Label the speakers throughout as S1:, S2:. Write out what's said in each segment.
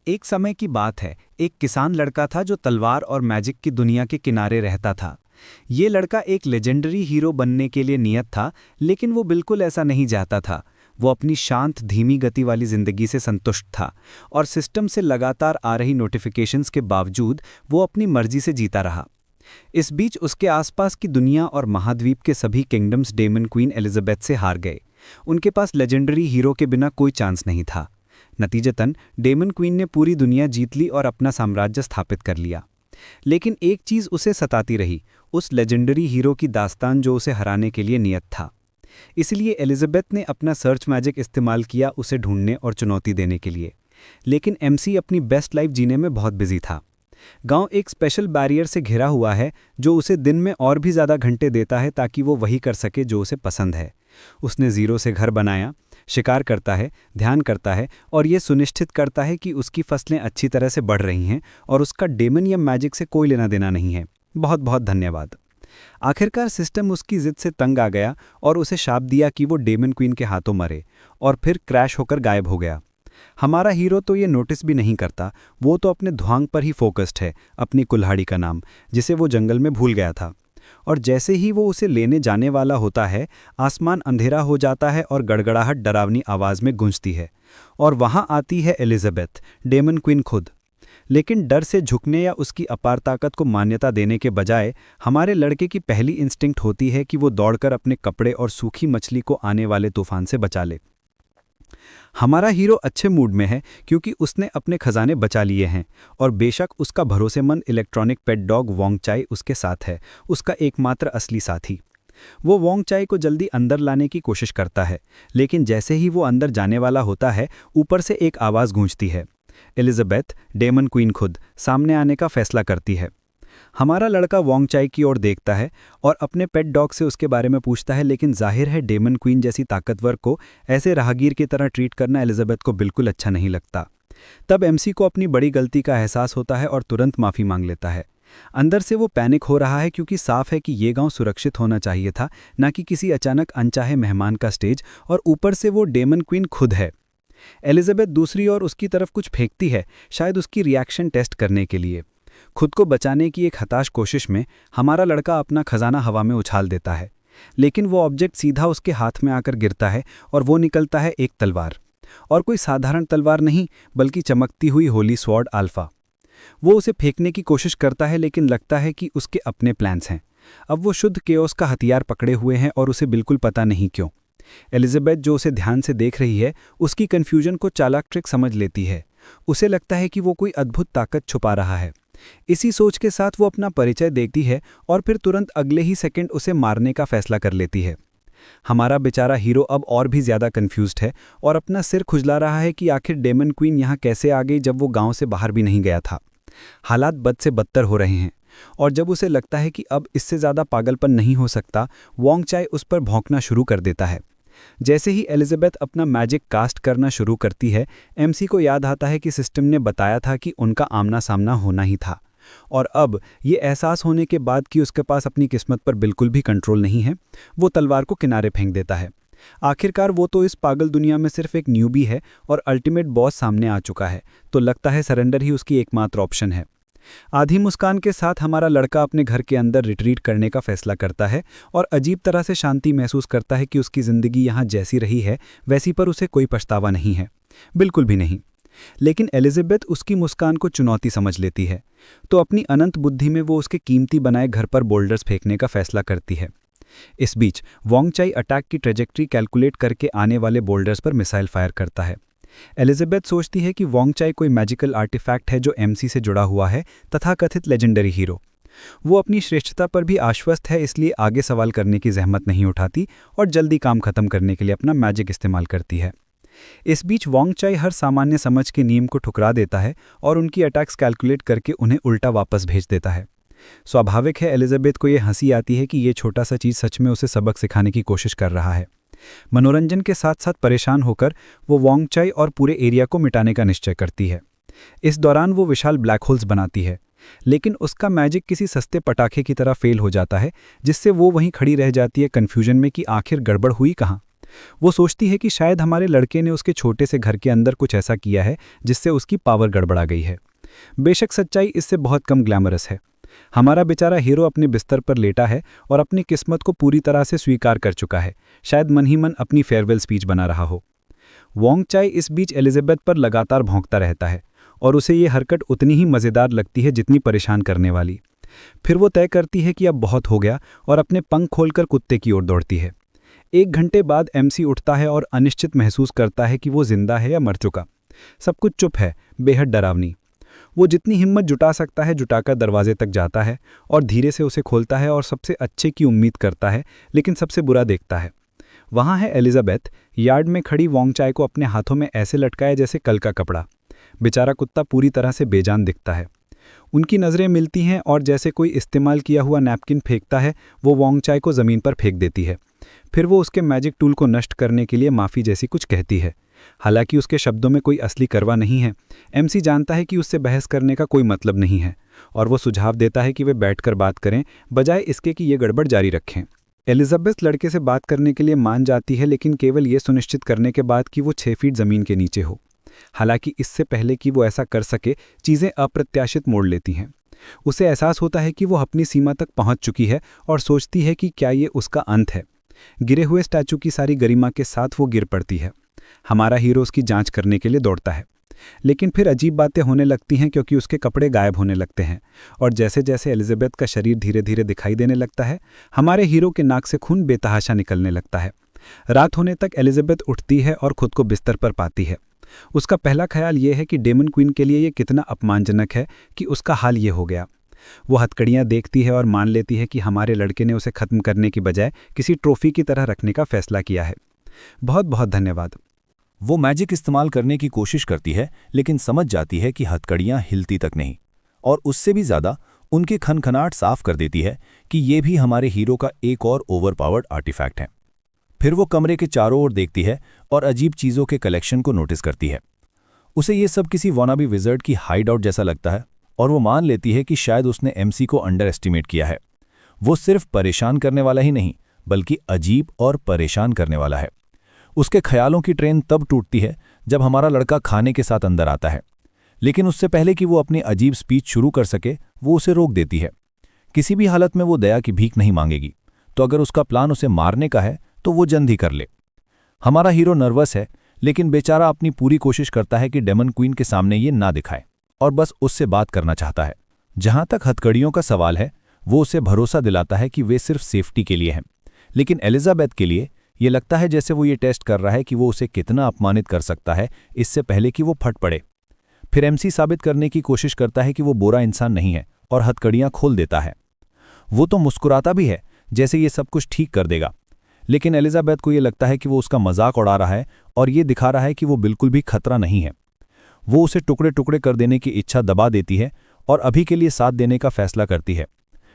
S1: एक समय की बात है। एक किसान लड़का था जो तलवार और मैजिक की दुनिया के किनारे रहता था। ये लड़का एक लेजेंडरी हीरो बनने के लिए नियत था, लेकिन वो बिल्कुल ऐसा नहीं चाहता था। वो अपनी शांत धीमी गति वाली जिंदगी से संतुष्ट था और सिस्टम से लगातार आ रही नोटिफिकेशंस के बावजूद वो अपनी मर्जी से जीता रहा। इस बीच उसके आसपास की दुनिया और महाद्वीप के सभी किंगडम्स डेमन क्वीन एलिजाबेथ से हार गए। उनके पास लेजेंडरी हीरो के बिना कोई चांस नहीं था। नतीजतन डेमन क्वीन ने पूरी दुनिया जीत ली और अपना साम्राज्य स्थापित कर लिया। लेकिन एक चीज़ उसे सताती रही, उस लेजेंडरी हीरो की दास्तान जो उसे हराने के लिए नियत था। इसलिए एलिजाबेथ ने अपना सर्च मैजिक इस्तेमाल किया उसे ढूंढने और चुनौती देने के लिए। लेकिन एमसी अपनी बेस्ट लाइफ जीने में बहुत बिजी था। गांव एक स्पेशल बैरियर से घिरा हुआ है जो उसे दिन में और भी ज़्यादा घंटे देता है ताकि वो वही कर सके जो उसे पसंद है। उसने ज़ीरो से घर बनाया, शिकार करता है, ध्यान करता है और ये सुनिश्चित करता है कि उसकी फसलें अच्छी तरह से बढ़ रही हैं और उसका डेमन या मैजिक से कोई लेना देना नहीं है। बहुत बहुत धन्यवाद। आखिरकार सिस्टम उसकी जिद से तंग आ गया और उसे शाप दिया कि वो डेमन क्वीन के हाथों मरे और फिर क्रैश होकर गायब हो गया। हमारा हीरो तो ये नोटिस भी नहीं करता, वो तो अपने ध्वांग पर ही फोकस्ड है, अपनी कुल्हाड़ी का नाम, जिसे वो जंगल में भूल गया था। और जैसे ही वो उसे लेने जाने वाला होता है, आसमान अंधेरा हो जाता है और गड़गड़ाहट डरावनी आवाज़ में गूंजती है। और वहाँ आती है एलिजाबेथ, डेमन क्वीन खुद। लेकिन डर से झुकने या उसकी अपार ताकत को मान्यता देने के बजाय हमारे लड़के की पहली इंस्टिंक्ट होती है कि वो दौड़कर अपने कपड़े और सूखी मछली को आने वाले तूफान से बचा ले। हमारा हीरो अच्छे मूड में है क्योंकि उसने अपने खजाने बचा लिए हैं और बेशक उसका भरोसेमंद इलेक्ट्रॉनिक पेट डॉग वोंग चाई उसके साथ है, उसका एकमात्र असली साथी। वो वोंग चाई को जल्दी अंदर लाने की कोशिश करता है, लेकिन जैसे ही वो अंदर जाने वाला होता है, ऊपर से एक आवाज़ गूंजती है। एलिजाबेथ, डेमन क्वीन खुद, सामने आने का फैसला करती है। हमारा लड़का वोंग चाई की ओर देखता है और अपने पेट डॉग से उसके बारे में पूछता है, लेकिन जाहिर है डेमन क्वीन जैसी ताकतवर को ऐसे राहगीर की तरह ट्रीट करना एलिजाबेथ को बिल्कुल अच्छा नहीं लगता। तब एमसी को अपनी बड़ी गलती का एहसास होता है और तुरंत माफ़ी मांग लेता है। अंदर से वो पैनिक हो रहा है क्योंकि साफ है कि ये गांव सुरक्षित होना चाहिए था, ना कि किसी अचानक अनचाहे मेहमान का स्टेज, और ऊपर से वो डेमन क्वीन खुद है। एलिजाबेथ दूसरी ओर उसकी तरफ कुछ फेंकती है, शायद उसकी रिएक्शन टेस्ट करने के लिए। खुद को बचाने की एक हताश कोशिश में हमारा लड़का अपना खजाना हवा में उछाल देता है, लेकिन वो ऑब्जेक्ट सीधा उसके हाथ में आकर गिरता है और वो निकलता है एक तलवार, और कोई साधारण तलवार नहीं बल्कि चमकती हुई होली स्वॉर्ड अल्फा। वो उसे फेंकने की कोशिश करता है, लेकिन लगता है कि उसके अपने प्लान्स हैं। अब वो शुद्ध केओस का हथियार पकड़े हुए हैं और उसे बिल्कुल पता नहीं क्यों। एलिजाबेथ जो उसे ध्यान से देख रही है, उसकी कन्फ्यूजन को चालाक ट्रिक समझ लेती है। उसे लगता है कि वो कोई अद्भुत ताकत छुपा रहा है। इसी सोच के साथ वो अपना परिचय देती है और फिर तुरंत अगले ही सेकंड उसे मारने का फैसला कर लेती है। हमारा बेचारा हीरो अब और भी ज़्यादा कंफ्यूज्ड है और अपना सिर खुजला रहा है कि आखिर डेमन क्वीन यहाँ कैसे आ गई जब वो गांव से बाहर भी नहीं गया था। हालात बद से बदतर हो रहे हैं और जब उसे लगता है कि अब इससे ज़्यादा पागलपन नहीं हो सकता, वोंग चाई उस पर भौंकना शुरू कर देता है। जैसे ही एलिजाबेथ अपना मैजिक कास्ट करना शुरू करती है, एमसी को याद आता है कि सिस्टम ने बताया था कि उनका आमना सामना होना ही था। और अब ये एहसास होने के बाद कि उसके पास अपनी किस्मत पर बिल्कुल भी कंट्रोल नहीं है, वो तलवार को किनारे फेंक देता है। आखिरकार वो तो इस पागल दुनिया में सिर्फ एक न्यूबी है और अल्टीमेट बॉस सामने आ चुका है, तो लगता है सरेंडर ही उसकी एकमात्र ऑप्शन है। आधी मुस्कान के साथ हमारा लड़का अपने घर के अंदर रिट्रीट करने का फैसला करता है और अजीब तरह से शांति महसूस करता है कि उसकी ज़िंदगी यहाँ जैसी रही है वैसी पर उसे कोई पछतावा नहीं है, बिल्कुल भी नहीं। लेकिन एलिजाबेथ उसकी मुस्कान को चुनौती समझ लेती है, तो अपनी अनंत बुद्धि में वो उसके कीमती बनाए घर पर बोल्डर्स फेंकने का फैसला करती है। इस बीच वोंग चाई अटैक की ट्रेजेक्ट्री कैलकुलेट करके आने वाले बोल्डर्स पर मिसाइल फायर करता है। एलिजाबेथ सोचती है कि वोंग चाई कोई मैजिकल आर्टिफैक्ट है जो एमसी से जुड़ा हुआ है, तथाकथित लेजेंडरी हीरो। वो अपनी श्रेष्ठता पर भी आश्वस्त है, इसलिए आगे सवाल करने की जहमत नहीं उठाती और जल्दी काम खत्म करने के लिए अपना मैजिक इस्तेमाल करती है। इस बीच वोंग चाई हर सामान्य समझ के नियम को ठुकरा देता है और उनकी अटैक्स कैलकुलेट करके उन्हें उल्टा वापस भेज देता है। स्वाभाविक है एलिजाबेथ को यह हंसी आती है कि ये छोटा सा चीज़ सच में उसे सबक सिखाने की कोशिश कर रहा है। मनोरंजन के साथ साथ परेशान होकर वो वोंग चाई और पूरे एरिया को मिटाने का निश्चय करती है। इस दौरान वो विशाल ब्लैक होल्स बनाती है, लेकिन उसका मैजिक किसी सस्ते पटाखे की तरह फेल हो जाता है, जिससे वो वहीं खड़ी रह जाती है कन्फ्यूजन में कि आखिर गड़बड़ हुई कहाँ। वो सोचती है कि शायद हमारे लड़के ने उसके छोटे से घर के अंदर कुछ ऐसा किया है जिससे उसकी पावर गड़बड़ा गई है। बेशक सच्चाई इससे बहुत कम ग्लैमरस है। हमारा बेचारा हीरो अपने बिस्तर पर लेटा है और अपनी किस्मत को पूरी तरह से स्वीकार कर चुका है, शायद मन ही मन अपनी फेयरवेल स्पीच बना रहा हो। वोंग चाई इस बीच एलिजाबेथ पर लगातार भौंकता रहता है और उसे ये हरकत उतनी ही मज़ेदार लगती है जितनी परेशान करने वाली। फिर वो तय करती है कि अब बहुत हो गया और अपने पंख खोलकर कुत्ते की ओर दौड़ती है। 1 घंटे बाद एमसी उठता है और अनिश्चित महसूस करता है कि वो जिंदा है या मर चुका। सब कुछ चुप है, बेहद डरावनी। वो जितनी हिम्मत जुटा सकता है जुटाकर दरवाजे तक जाता है और धीरे से उसे खोलता है और सबसे अच्छे की उम्मीद करता है, लेकिन सबसे बुरा देखता है। वहाँ है एलिजाबेथ, यार्ड में खड़ी वोंग चाई को अपने हाथों में ऐसे लटकाए जैसे कल का कपड़ा। बेचारा कुत्ता पूरी तरह से बेजान दिखता है। उनकी नज़रें मिलती हैं और जैसे कोई इस्तेमाल किया हुआ नैपकिन फेंकता है, वो वोंग चाई को ज़मीन पर फेंक देती है। फिर वो उसके मैजिक टूल को नष्ट करने के लिए माफ़ी जैसी कुछ कहती है। हालांकि उसके शब्दों में कोई असली करवा नहीं है। एमसी जानता है कि उससे बहस करने का कोई मतलब नहीं है और वो सुझाव देता है कि वे बैठकर बात करें, बजाय इसके कि ये गड़बड़ जारी रखें। एलिजाबेथ लड़के से बात करने के लिए मान जाती है, लेकिन केवल ये सुनिश्चित करने के बाद कि वो 6 फीट ज़मीन के नीचे हो। हालांकि इससे पहले कि वो ऐसा कर सके, चीज़ें अप्रत्याशित मोड़ लेती हैं। उसे एहसास होता है कि वो अपनी सीमा तक पहुंच चुकी है और सोचती है कि क्या ये उसका अंत है। गिरे हुए स्टैचू की सारी गरिमा के साथ वो गिर पड़ती है। हमारा हीरो उसकी जांच करने के लिए दौड़ता है, लेकिन फिर अजीब बातें होने लगती हैं क्योंकि उसके कपड़े गायब होने लगते हैं और जैसे जैसे एलिजाबेथ का शरीर धीरे धीरे दिखाई देने लगता है, हमारे हीरो के नाक से खून बेतहाशा निकलने लगता है। रात होने तक एलिजाबेथ उठती है और खुद को बिस्तर पर पाती है। उसका पहला ख्याल ये है कि डेमन क्वीन के लिए ये कितना अपमानजनक है कि उसका हाल ये हो गया। वो हथकड़ियाँ देखती है और मान लेती है कि हमारे लड़के ने उसे ख़त्म करने की बजाय किसी ट्रॉफी की तरह रखने का फैसला किया है। बहुत बहुत धन्यवाद।
S2: वो मैजिक इस्तेमाल करने की कोशिश करती है, लेकिन समझ जाती है कि हथकड़ियाँ हिलती तक नहीं, और उससे भी ज़्यादा उनकी खनखनाहट साफ कर देती है कि ये भी हमारे हीरो का एक और ओवरपावर्ड आर्टिफैक्ट है। फिर वो कमरे के चारों ओर देखती है और अजीब चीज़ों के कलेक्शन को नोटिस करती है। उसे ये सब किसी वॉनाबी विज़र्ड की हाइड आउट जैसा लगता है और वो मान लेती है कि शायद उसने एमसी को अंडर एस्टिमेट किया है। वो सिर्फ परेशान करने वाला ही नहीं, बल्कि अजीब और परेशान करने वाला है। उसके ख्यालों की ट्रेन तब टूटती है जब हमारा लड़का खाने के साथ अंदर आता है, लेकिन उससे पहले कि वो अपनी अजीब स्पीच शुरू कर सके, वो उसे रोक देती है। किसी भी हालत में वो दया की भीख नहीं मांगेगी, तो अगर उसका प्लान उसे मारने का है तो वो जल्द ही कर ले। हमारा हीरो नर्वस है, लेकिन बेचारा अपनी पूरी कोशिश करता है कि डेमन क्वीन के सामने ये ना दिखाए और बस उससे बात करना चाहता है। जहां तक हथकड़ियों का सवाल है, वो उसे भरोसा दिलाता है कि वे सिर्फ सेफ्टी के लिए हैं, लेकिन एलिजाबेथ के लिए ये लगता है जैसे वो ये टेस्ट कर रहा है कि वो उसे कितना अपमानित कर सकता है इससे पहले कि वो फट पड़े। फिर एमसी साबित करने की कोशिश करता है कि वो बुरा इंसान नहीं है और हथकड़ियां खोल देता है। वो तो मुस्कुराता भी है जैसे ये सब कुछ ठीक कर देगा, लेकिन एलिजाबेथ को ये लगता है कि वो उसका मजाक उड़ा रहा है और ये दिखा रहा है कि वो बिल्कुल भी खतरा नहीं है। वो उसे टुकड़े टुकड़े कर देने की इच्छा दबा देती है और अभी के लिए साथ देने का फैसला करती है,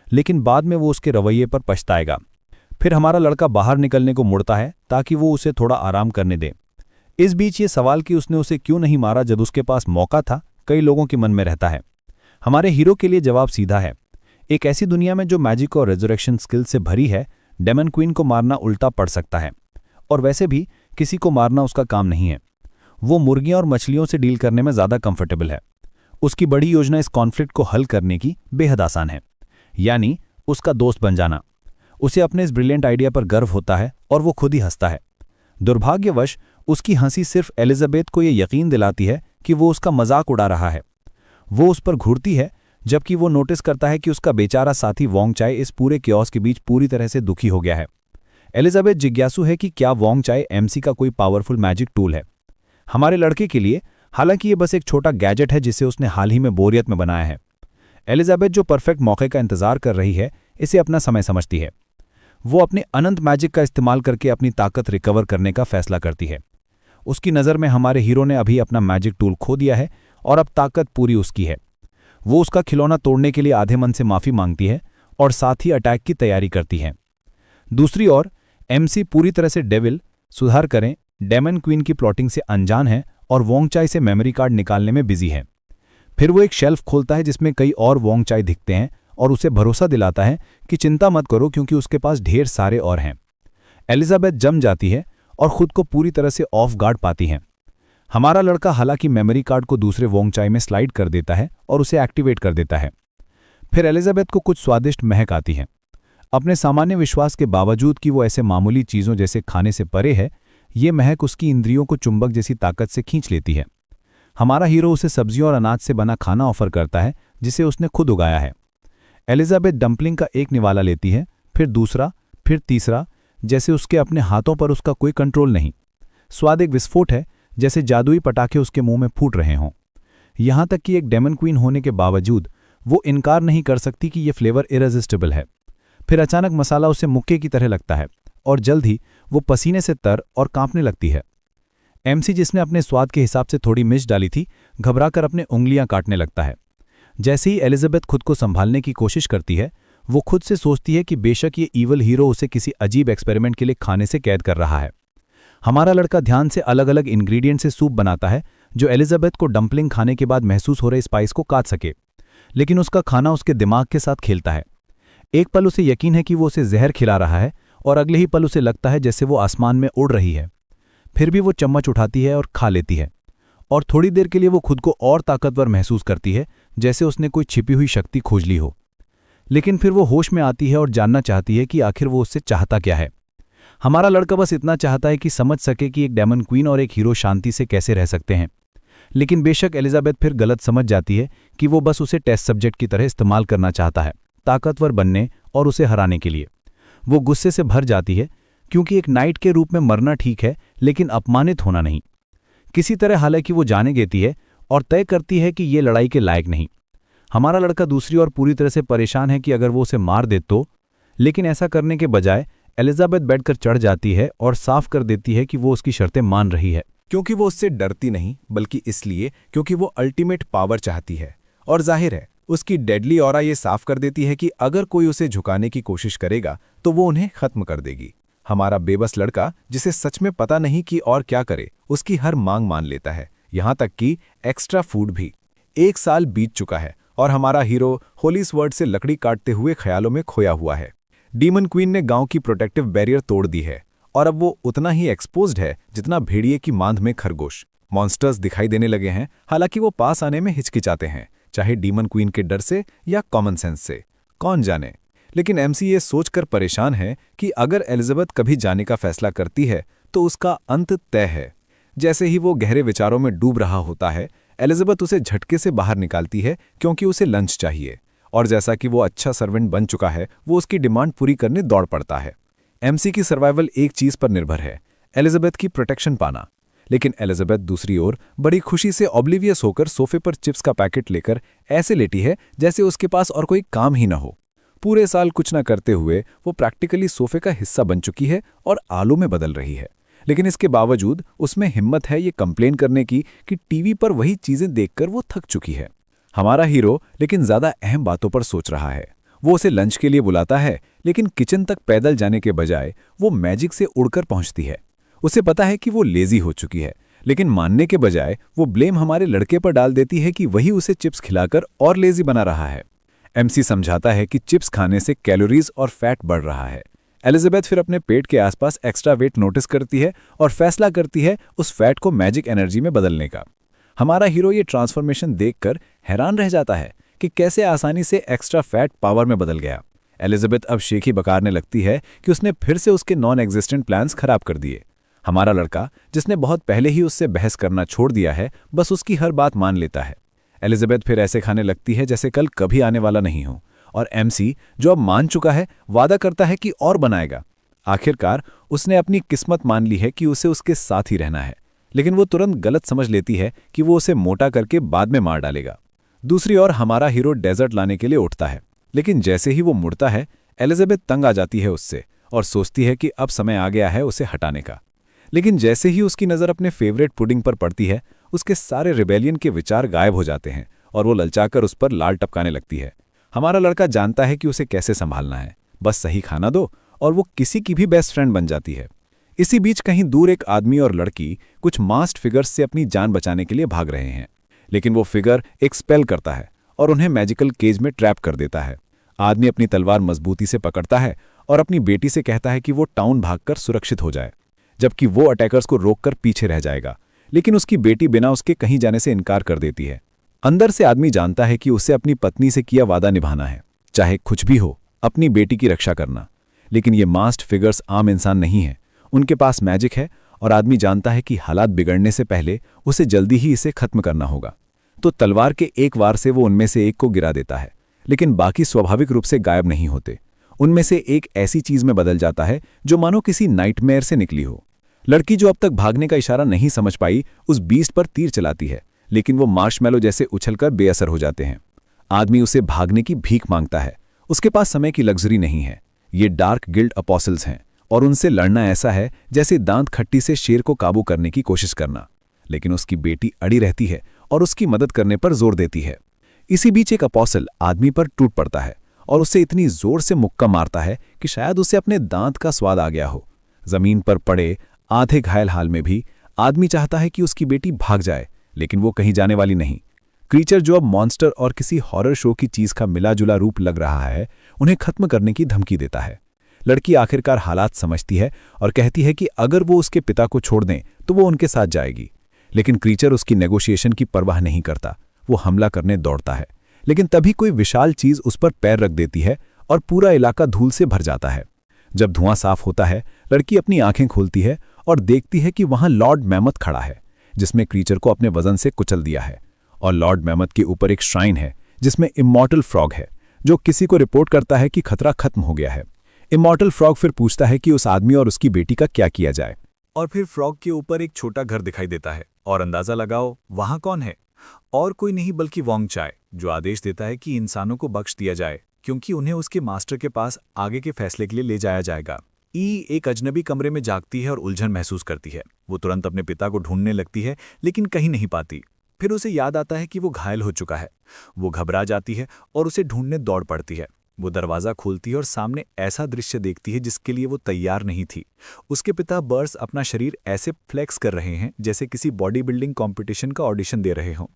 S2: लेकिन बाद में वो उसके रवैये पर पछताएगा। फिर हमारा लड़का बाहर निकलने को मुड़ता है ताकि वो उसे थोड़ा आराम करने दे। इस बीच ये सवाल कि उसने उसे क्यों नहीं मारा जब उसके पास मौका था, कई लोगों के मन में रहता है। हमारे हीरो के लिए जवाब सीधा है। एक ऐसी दुनिया में जो मैजिक और रेजरेक्शन स्किल से भरी है, डेमन क्वीन को मारना उल्टा पड़ सकता है, और वैसे भी किसी को मारना उसका काम नहीं है। वो मुर्गियां और मछलियों से डील करने में ज़्यादा कंफर्टेबल है। उसकी बड़ी योजना इस कॉन्फ्लिक्ट को हल करने की बेहद आसान है, यानी उसका दोस्त बन जाना। उसे अपने इस ब्रिलियंट आइडिया पर गर्व होता है और वो खुद ही हंसता है। दुर्भाग्यवश उसकी हंसी सिर्फ एलिजाबेथ को ये यकीन दिलाती है कि वो उसका मजाक उड़ा रहा है। वो उस पर घूरती है, जबकि वो नोटिस करता है कि उसका बेचारा साथी वोंग चाई इस पूरे क्योस के बीच पूरी तरह से दुखी हो गया है। एलिजाबेथ जिज्ञासु है कि क्या वोंग चाई एमसी का कोई पावरफुल मैजिक टूल है हमारे लड़के के लिए। हालांकि ये बस एक छोटा गैजेट है जिसे उसने हाल ही में बोरियत में बनाया है। एलिजाबेथ जो परफेक्ट मौके का इंतजार कर रही है, इसे अपना समय समझती है। वो अपने अनंत मैजिक का इस्तेमाल करके अपनी ताकत रिकवर करने का फैसला करती है। उसकी नज़र में हमारे हीरो ने अभी अपना मैजिक टूल खो दिया है और अब ताकत पूरी उसकी है। वो उसका खिलौना तोड़ने के लिए आधे मन से माफ़ी मांगती है और साथ ही अटैक की तैयारी करती है। दूसरी ओर एमसी पूरी तरह से सुधार करें डेमन क्वीन की प्लॉटिंग से अनजान है और वोंग चाई से मेमोरी कार्ड निकालने में बिजी है। फिर वो एक शेल्फ खोलता है जिसमें कई और वोंग चाई दिखते हैं और उसे भरोसा दिलाता है कि चिंता मत करो क्योंकि उसके पास ढेर सारे और हैं। एलिजाबेथ जम जाती है और खुद को पूरी तरह से ऑफ गार्ड पाती हैं। हमारा लड़का हालांकि मेमोरी कार्ड को दूसरे वोंगचाई में स्लाइड कर देता है और उसे एक्टिवेट कर देता है। फिर एलिजाबेथ को कुछ स्वादिष्ट महक आती है। अपने सामान्य विश्वास के बावजूद कि वो ऐसे मामूली चीज़ों जैसे खाने से परे है, ये महक उसकी इंद्रियों को चुंबक जैसी ताकत से खींच लेती है। हमारा हीरो उसे सब्जियों और अनाज से बना खाना ऑफर करता है जिसे उसने खुद उगाया है। एलिजाबेथ डंपलिंग का एक निवाला लेती है, फिर दूसरा, फिर तीसरा, जैसे उसके अपने हाथों पर उसका कोई कंट्रोल नहीं। स्वाद एक विस्फोट है, जैसे जादुई पटाखे उसके मुंह में फूट रहे हों। यहां तक कि एक डेमन क्वीन होने के बावजूद वो इनकार नहीं कर सकती कि ये फ्लेवर इरेजिस्टिबल है। फिर अचानक मसाला उसे मुक्के की तरह लगता है और जल्द ही वो पसीने से तर और कांपने लगती है। एमसी, जिसने अपने स्वाद के हिसाब से थोड़ी मिर्च डाली थी, घबराकर अपने उंगलियां काटने लगता है। जैसे ही एलिजाबेथ खुद को संभालने की कोशिश करती है, वो खुद से सोचती है कि बेशक ये ईवल हीरो उसे किसी अजीब एक्सपेरिमेंट के लिए खाने से कैद कर रहा है। हमारा लड़का ध्यान से अलग अलग इंग्रेडिएंट से सूप बनाता है जो एलिजाबेथ को डंपलिंग खाने के बाद महसूस हो रहे स्पाइस को काट सके, लेकिन उसका खाना उसके दिमाग के साथ खेलता है। एक पल उसे यकीन है कि वो उसे जहर खिला रहा है और अगले ही पल उसे लगता है जैसे वो आसमान में उड़ रही है। फिर भी वो चम्मच उठाती है और खा लेती है, और थोड़ी देर के लिए वो खुद को और ताकतवर महसूस करती है, जैसे उसने कोई छिपी हुई शक्ति खोज ली हो। लेकिन फिर वो होश में आती है और जानना चाहती है कि आखिर वो उससे चाहता क्या है। हमारा लड़का बस इतना चाहता है कि समझ सके कि एक डेमन क्वीन और एक हीरो शांति से कैसे रह सकते हैं। लेकिन बेशक एलिजाबेथ फिर गलत समझ जाती है कि वो बस उसे टेस्ट सब्जेक्ट की तरह इस्तेमाल करना चाहता है, ताकतवर बनने और उसे हराने के लिए। वो गुस्से से भर जाती है, क्योंकि एक नाइट के रूप में मरना ठीक है, लेकिन अपमानित होना नहीं। किसी तरह हालांकि वो जाने देती है और तय करती है कि ये लड़ाई के लायक नहीं। हमारा लड़का दूसरी ओर पूरी तरह से परेशान है कि अगर वो उसे मार दे तो, लेकिन ऐसा करने के बजाय एलिजाबेथ बैठकर चढ़ जाती है और साफ कर देती है कि वो उसकी शर्तें मान रही है।
S3: क्योंकि वो उससे डरती नहीं, बल्कि इसलिए क्योंकि वो अल्टीमेट पावर चाहती है। और जाहिर है उसकी डेडली ऑरा ये साफ कर देती है कि अगर कोई उसे झुकाने की कोशिश करेगा तो वो उन्हें खत्म कर देगी। हमारा बेबस लड़का, जिसे सच में पता नहीं कि और क्या करे, उसकी हर मांग मान लेता है, यहां तक कि एक्स्ट्रा फूड भी। 1 साल बीत चुका है और हमारा हीरो होली स्वर्ड से लकड़ी काटते हुए ख्यालों में खोया हुआ है। डीमन क्वीन ने गांव की प्रोटेक्टिव बैरियर तोड़ दी है और अब वो उतना ही एक्सपोज्ड है जितना भेड़िए की मांद में खरगोश। मॉन्स्टर्स दिखाई देने लगे हैं, हालांकि वो पास आने में हिचकिचाते हैं, चाहे डीमन क्वीन के डर से या कॉमन सेंस से, कौन जाने। लेकिन एमसी ये सोचकर परेशान है कि अगर एलिजाबेथ कभी जाने का फैसला करती है तो उसका अंत तय है। जैसे ही वो गहरे विचारों में डूब रहा होता है, एलिजाबेथ उसे झटके से बाहर निकालती है, क्योंकि उसे लंच चाहिए। और जैसा कि वो अच्छा सर्वेंट बन चुका है, वो उसकी डिमांड पूरी करने दौड़ पड़ता है। एमसी की सर्वाइवल एक चीज पर निर्भर है, एलिजाबेथ की प्रोटेक्शन पाना। लेकिन एलिजाबेथ दूसरी ओर बड़ी खुशी से ऑब्लिवियस होकर सोफे पर चिप्स का पैकेट लेकर ऐसे लेटी है जैसे उसके पास और कोई काम ही न हो। पूरे साल कुछ न करते हुए वो प्रैक्टिकली सोफे का हिस्सा बन चुकी है और आलू में बदल रही है। लेकिन इसके बावजूद उसमें हिम्मत है ये कंप्लेन करने की कि टीवी पर वही चीजें देखकर वो थक चुकी है। हमारा हीरो लेकिन ज्यादा अहम बातों पर सोच रहा है। वो उसे लंच के लिए बुलाता है, लेकिन किचन तक पैदल जाने के बजाय वो मैजिक से उड़कर पहुंचती है। उसे पता है कि वो लेजी हो चुकी है, लेकिन मानने के बजाय वो ब्लेम हमारे लड़के पर डाल देती है कि वही उसे चिप्स खिलाकर और लेजी बना रहा है। एमसी समझाता है कि चिप्स खाने से कैलोरीज और फैट बढ़ रहा है। एलिजाबेथ फिर अपने पेट के आसपास एक्स्ट्रा वेट नोटिस करती है और फैसला करती है उस फैट को मैजिक एनर्जी में बदलने का। हमारा हीरो ये ट्रांसफॉर्मेशन देखकर हैरान रह जाता है कि कैसे आसानी से एक्स्ट्रा फैट पावर में बदल गया। एलिजाबेथ अब शेखी बकारने लगती है कि उसने फिर से उसके नॉन एग्जिस्टेंट प्लान्स खराब कर दिए। हमारा लड़का, जिसने बहुत पहले ही उससे बहस करना छोड़ दिया है, बस उसकी हर बात मान लेता है। एलिजाबेथ फिर ऐसे खाने लगती है जैसे कल कभी आने वाला नहीं हो, और एमसी, जो अब मान चुका है, वादा करता है कि और बनाएगा। आखिरकार उसने अपनी किस्मत मान ली है कि उसे उसके साथ ही रहना है, लेकिन वो तुरंत गलत समझ लेती है कि वो उसे मोटा करके बाद में मार डालेगा। दूसरी ओर हमारा हीरो डेजर्ट लाने के लिए उठता है, लेकिन जैसे ही वो मुड़ता है, एलिजाबेथ तंग आ जाती है उससे और सोचती है कि अब समय आ गया है उसे हटाने का। लेकिन जैसे ही उसकी नज़र अपने फेवरेट पुडिंग पर पड़ती है, उसके सारे रिबेलियन के विचार गायब हो जाते हैं और वो ललचाकर उस पर लाल टपकाने लगती है। हमारा लड़का जानता है कि उसे कैसे संभालना है, बस सही खाना दो और वो किसी की भी बेस्ट फ्रेंड बन जाती है। इसी बीच कहीं दूर एक आदमी और लड़की कुछ मास्ड फिगर्स से अपनी जान बचाने के लिए भाग रहे हैं, लेकिन वो फिगर एक स्पेल करता है और उन्हें मैजिकल केज में ट्रैप कर देता है। आदमी अपनी तलवार मजबूती से पकड़ता है और अपनी बेटी से कहता है कि वो टाउन भागकर सुरक्षित हो जाए। जबकि वो अटैकर्स को रोककर पीछे रह जाएगा। लेकिन उसकी बेटी बिना उसके कहीं जाने से इनकार कर देती है। अंदर से आदमी जानता है कि उसे अपनी पत्नी से किया वादा निभाना है, चाहे कुछ भी हो, अपनी बेटी की रक्षा करना। लेकिन ये मास्ड फिगर्स आम इंसान नहीं है, उनके पास मैजिक है और आदमी जानता है कि हालात बिगड़ने से पहले उसे जल्दी ही इसे खत्म करना होगा। तो तलवार के एक वार से वो उनमें से एक को गिरा देता है, लेकिन बाकी स्वाभाविक रूप से गायब नहीं होते। उनमें से एक ऐसी चीज में बदल जाता है जो मानो किसी नाइटमेयर से निकली हो। लड़की जो अब तक भागने का इशारा नहीं समझ पाई, उस बीस्ट पर तीर चलाती है, लेकिन वो मार्शमैलो जैसे उछलकर बेअसर हो जाते हैं। आदमी उसे भागने की भीख मांगता है। उसके पास समय की लग्जरी नहीं है। ये डार्क गिल्ड अपॉसल्स हैं और उनसे लड़ना ऐसा है जैसे दांत खट्टी से शेर को काबू करने की कोशिश करना। लेकिन उसकी बेटी अड़ी रहती है और उसकी मदद करने पर जोर देती है। इसी बीच एक अपॉसल आदमी पर टूट पड़ता है और उसे इतनी जोर से मुक्का मारता है कि शायद उसे अपने दांत का स्वाद आ गया हो। जमीन पर पड़े आधे घायल हाल में भी आदमी चाहता है कि उसकी बेटी भाग जाए, लेकिन वो कहीं जाने वाली नहीं। क्रीचर जो अब मॉन्स्टर और किसी हॉरर शो की चीज का मिला-जुला रूप लग रहा है, उन्हें खत्म करने की धमकी देता है। लड़की आखिरकार हालात समझती है और कहती है कि अगर वो उसके पिता को छोड़ दें तो वो उनके साथ जाएगी। लेकिन क्रीचर उसकी नेगोशिएशन की परवाह नहीं करता। वो हमला करने दौड़ता है, लेकिन तभी कोई विशाल चीज उस पर पैर रख देती है और पूरा इलाका धूल से भर जाता है। जब धुआं साफ होता है, लड़की अपनी आंखें खोलती है और देखती है कि वहां लॉर्ड मैमथ खड़ा है, जिसमें क्रीचर को अपने वजन से कुचल दिया है। और लॉर्ड मैमथ के ऊपर एक श्राइन है जिसमें इमॉर्टल फ्रॉग है, जो किसी को रिपोर्ट करता है कि खतरा खत्म हो गया है। इमॉर्टल फ्रॉग फिर पूछता है कि उस आदमी और उसकी बेटी का क्या किया जाए।
S2: और फिर फ्रॉग के ऊपर एक छोटा घर दिखाई देता है और अंदाजा लगाओ वहां कौन है। और कोई नहीं बल्कि वोंग चाय, जो आदेश देता है कि इंसानों को बख्श दिया जाए क्योंकि उन्हें उसके मास्टर के पास आगे के फैसले के लिए ले जाया जाएगा। ई एक अजनबी कमरे में जागती है और उलझन महसूस करती है। वो तुरंत अपने पिता को ढूंढने लगती है, लेकिन कहीं नहीं पाती। फिर उसे याद आता है कि वो घायल हो चुका है। वो घबरा जाती है और उसे ढूंढने दौड़ पड़ती है। वो दरवाज़ा खोलती है और सामने ऐसा दृश्य देखती है जिसके लिए वो तैयार नहीं थी। उसके पिता बर्स अपना शरीर ऐसे फ्लेक्स कर रहे हैं जैसे किसी बॉडी बिल्डिंग कॉम्पिटिशन का ऑडिशन दे रहे हों,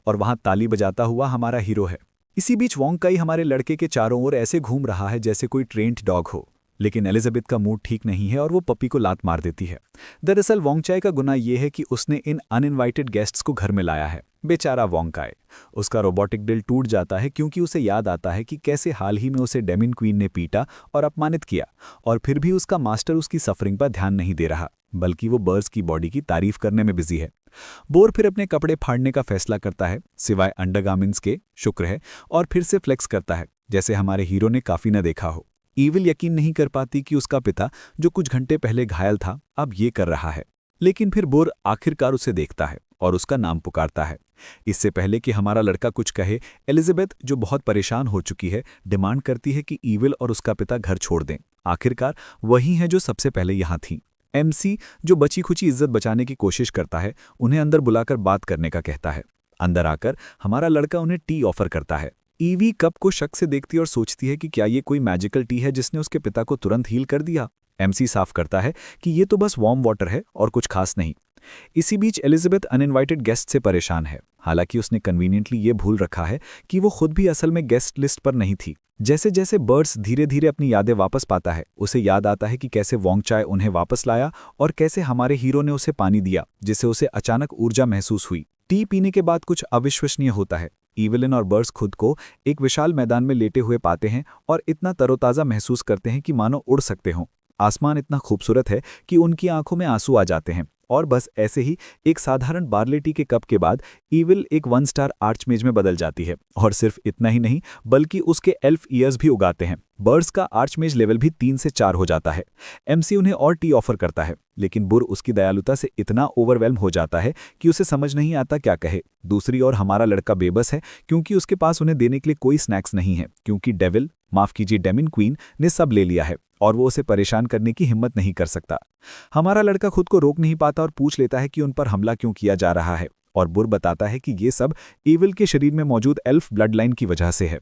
S2: और वहाँ ताली बजाता हुआ हमारा हीरो है। इसी बीच वोंग काई हमारे लड़के के चारों ओर ऐसे घूम रहा है जैसे कोई ट्रेंड डॉग हो। लेकिन एलिजाबेथ का मूड ठीक नहीं है और वो पपी को लात मार देती है। दरअसल वोंग चाय का गुनाह यह है कि उसने इन अनइनवाइटेड गेस्ट्स को घर में लाया है। बेचारा वोंग काई। उसका रोबोटिक दिल टूट जाता है क्योंकि उसे याद आता है कि कैसे हाल ही में उसे डेमिन क्वीन ने पीटा और अपमानित किया, और फिर भी उसका मास्टर उसकी सफरिंग पर ध्यान नहीं दे रहा, बल्कि वो बर्स की बॉडी की तारीफ करने में बिजी है। बोर फिर अपने कपड़े फाड़ने का फैसला करता है, सिवाय अंडरगार्मेंट्स के, शुक्र है, और फिर से फ्लेक्स करता है जैसे हमारे हीरो ने काफी न देखा हो। ईविल यकीन नहीं कर पाती कि उसका पिता, जो कुछ घंटे पहले घायल था, अब ये कर रहा है। लेकिन फिर बोर आखिरकार उसे देखता है और उसका नाम पुकारता है। इससे पहले कि हमारा लड़का कुछ कहे, एलिजाबेथ, जो बहुत परेशान हो चुकी है, डिमांड करती है कि ईविल और उसका पिता घर छोड़ दें। आखिरकार वही हैं जो सबसे पहले यहाँ थीं। एमसी, जो बची खुची इज्जत बचाने की कोशिश करता है, उन्हें अंदर बुलाकर बात करने का कहता है। अंदर आकर हमारा लड़का उन्हें टी ऑफर करता है। ईवी कप को शक से देखती है और सोचती है कि क्या ये कोई मैजिकल टी है जिसने उसके पिता को तुरंत हील कर दिया। एमसी साफ करता है कि ये तो बस वार्म वाटर है और कुछ खास नहीं। इसी बीच एलिजाबेथ अनइनवाइटेड गेस्ट से परेशान है। हालांकि उसने कन्वीनियंटली ये भूल रखा है कि वो खुद भी असल में गेस्ट लिस्ट पर नहीं थी। जैसे जैसे बर्ड्स धीरे धीरे अपनी यादें वापस पाता है, उसे याद आता है कि कैसे वोंग चाय उन्हें वापस लाया और कैसे हमारे हीरो ने उसे पानी दिया जिससे उसे अचानक ऊर्जा महसूस हुई। टी पीने के बाद कुछ अविश्वसनीय होता है। ईविलिन और बर्स खुद को एक विशाल मैदान में लेटे हुए पाते हैं और इतना तरोताज़ा महसूस करते हैं कि मानो उड़ सकते हों। आसमान इतना खूबसूरत है कि उनकी आंखों में आंसू आ जाते हैं। और बस ऐसे ही एक साधारण बार्ले टी के कप के बाद ईविल एक 1 स्टार आर्चमेज में बदल जाती है। और सिर्फ इतना ही नहीं, बल्कि उसके एल्फ ईयर्स भी उगाते हैं। बर्ड्स का आर्चमेज लेवल भी 3 से 4 हो जाता है। एमसी उन्हें और टी ऑफर करता है, लेकिन बुर उसकी दयालुता से इतना ओवरवेल्म हो जाता है कि उसे समझ नहीं आता क्या कहे। दूसरी ओर हमारा लड़का बेबस है क्योंकि उसके पास उन्हें देने के लिए कोई स्नैक्स नहीं है, क्योंकि डेमिन क्वीन ने सब ले लिया है और वो उसे परेशान करने की हिम्मत नहीं कर सकता। हमारा लड़का खुद को रोक नहीं पाता और पूछ लेता है कि उन पर हमला क्यों किया जा रहा है, और बुर बताता है कि ये सब ईविल के शरीर में मौजूद एल्फ ब्लड लाइन की वजह से है।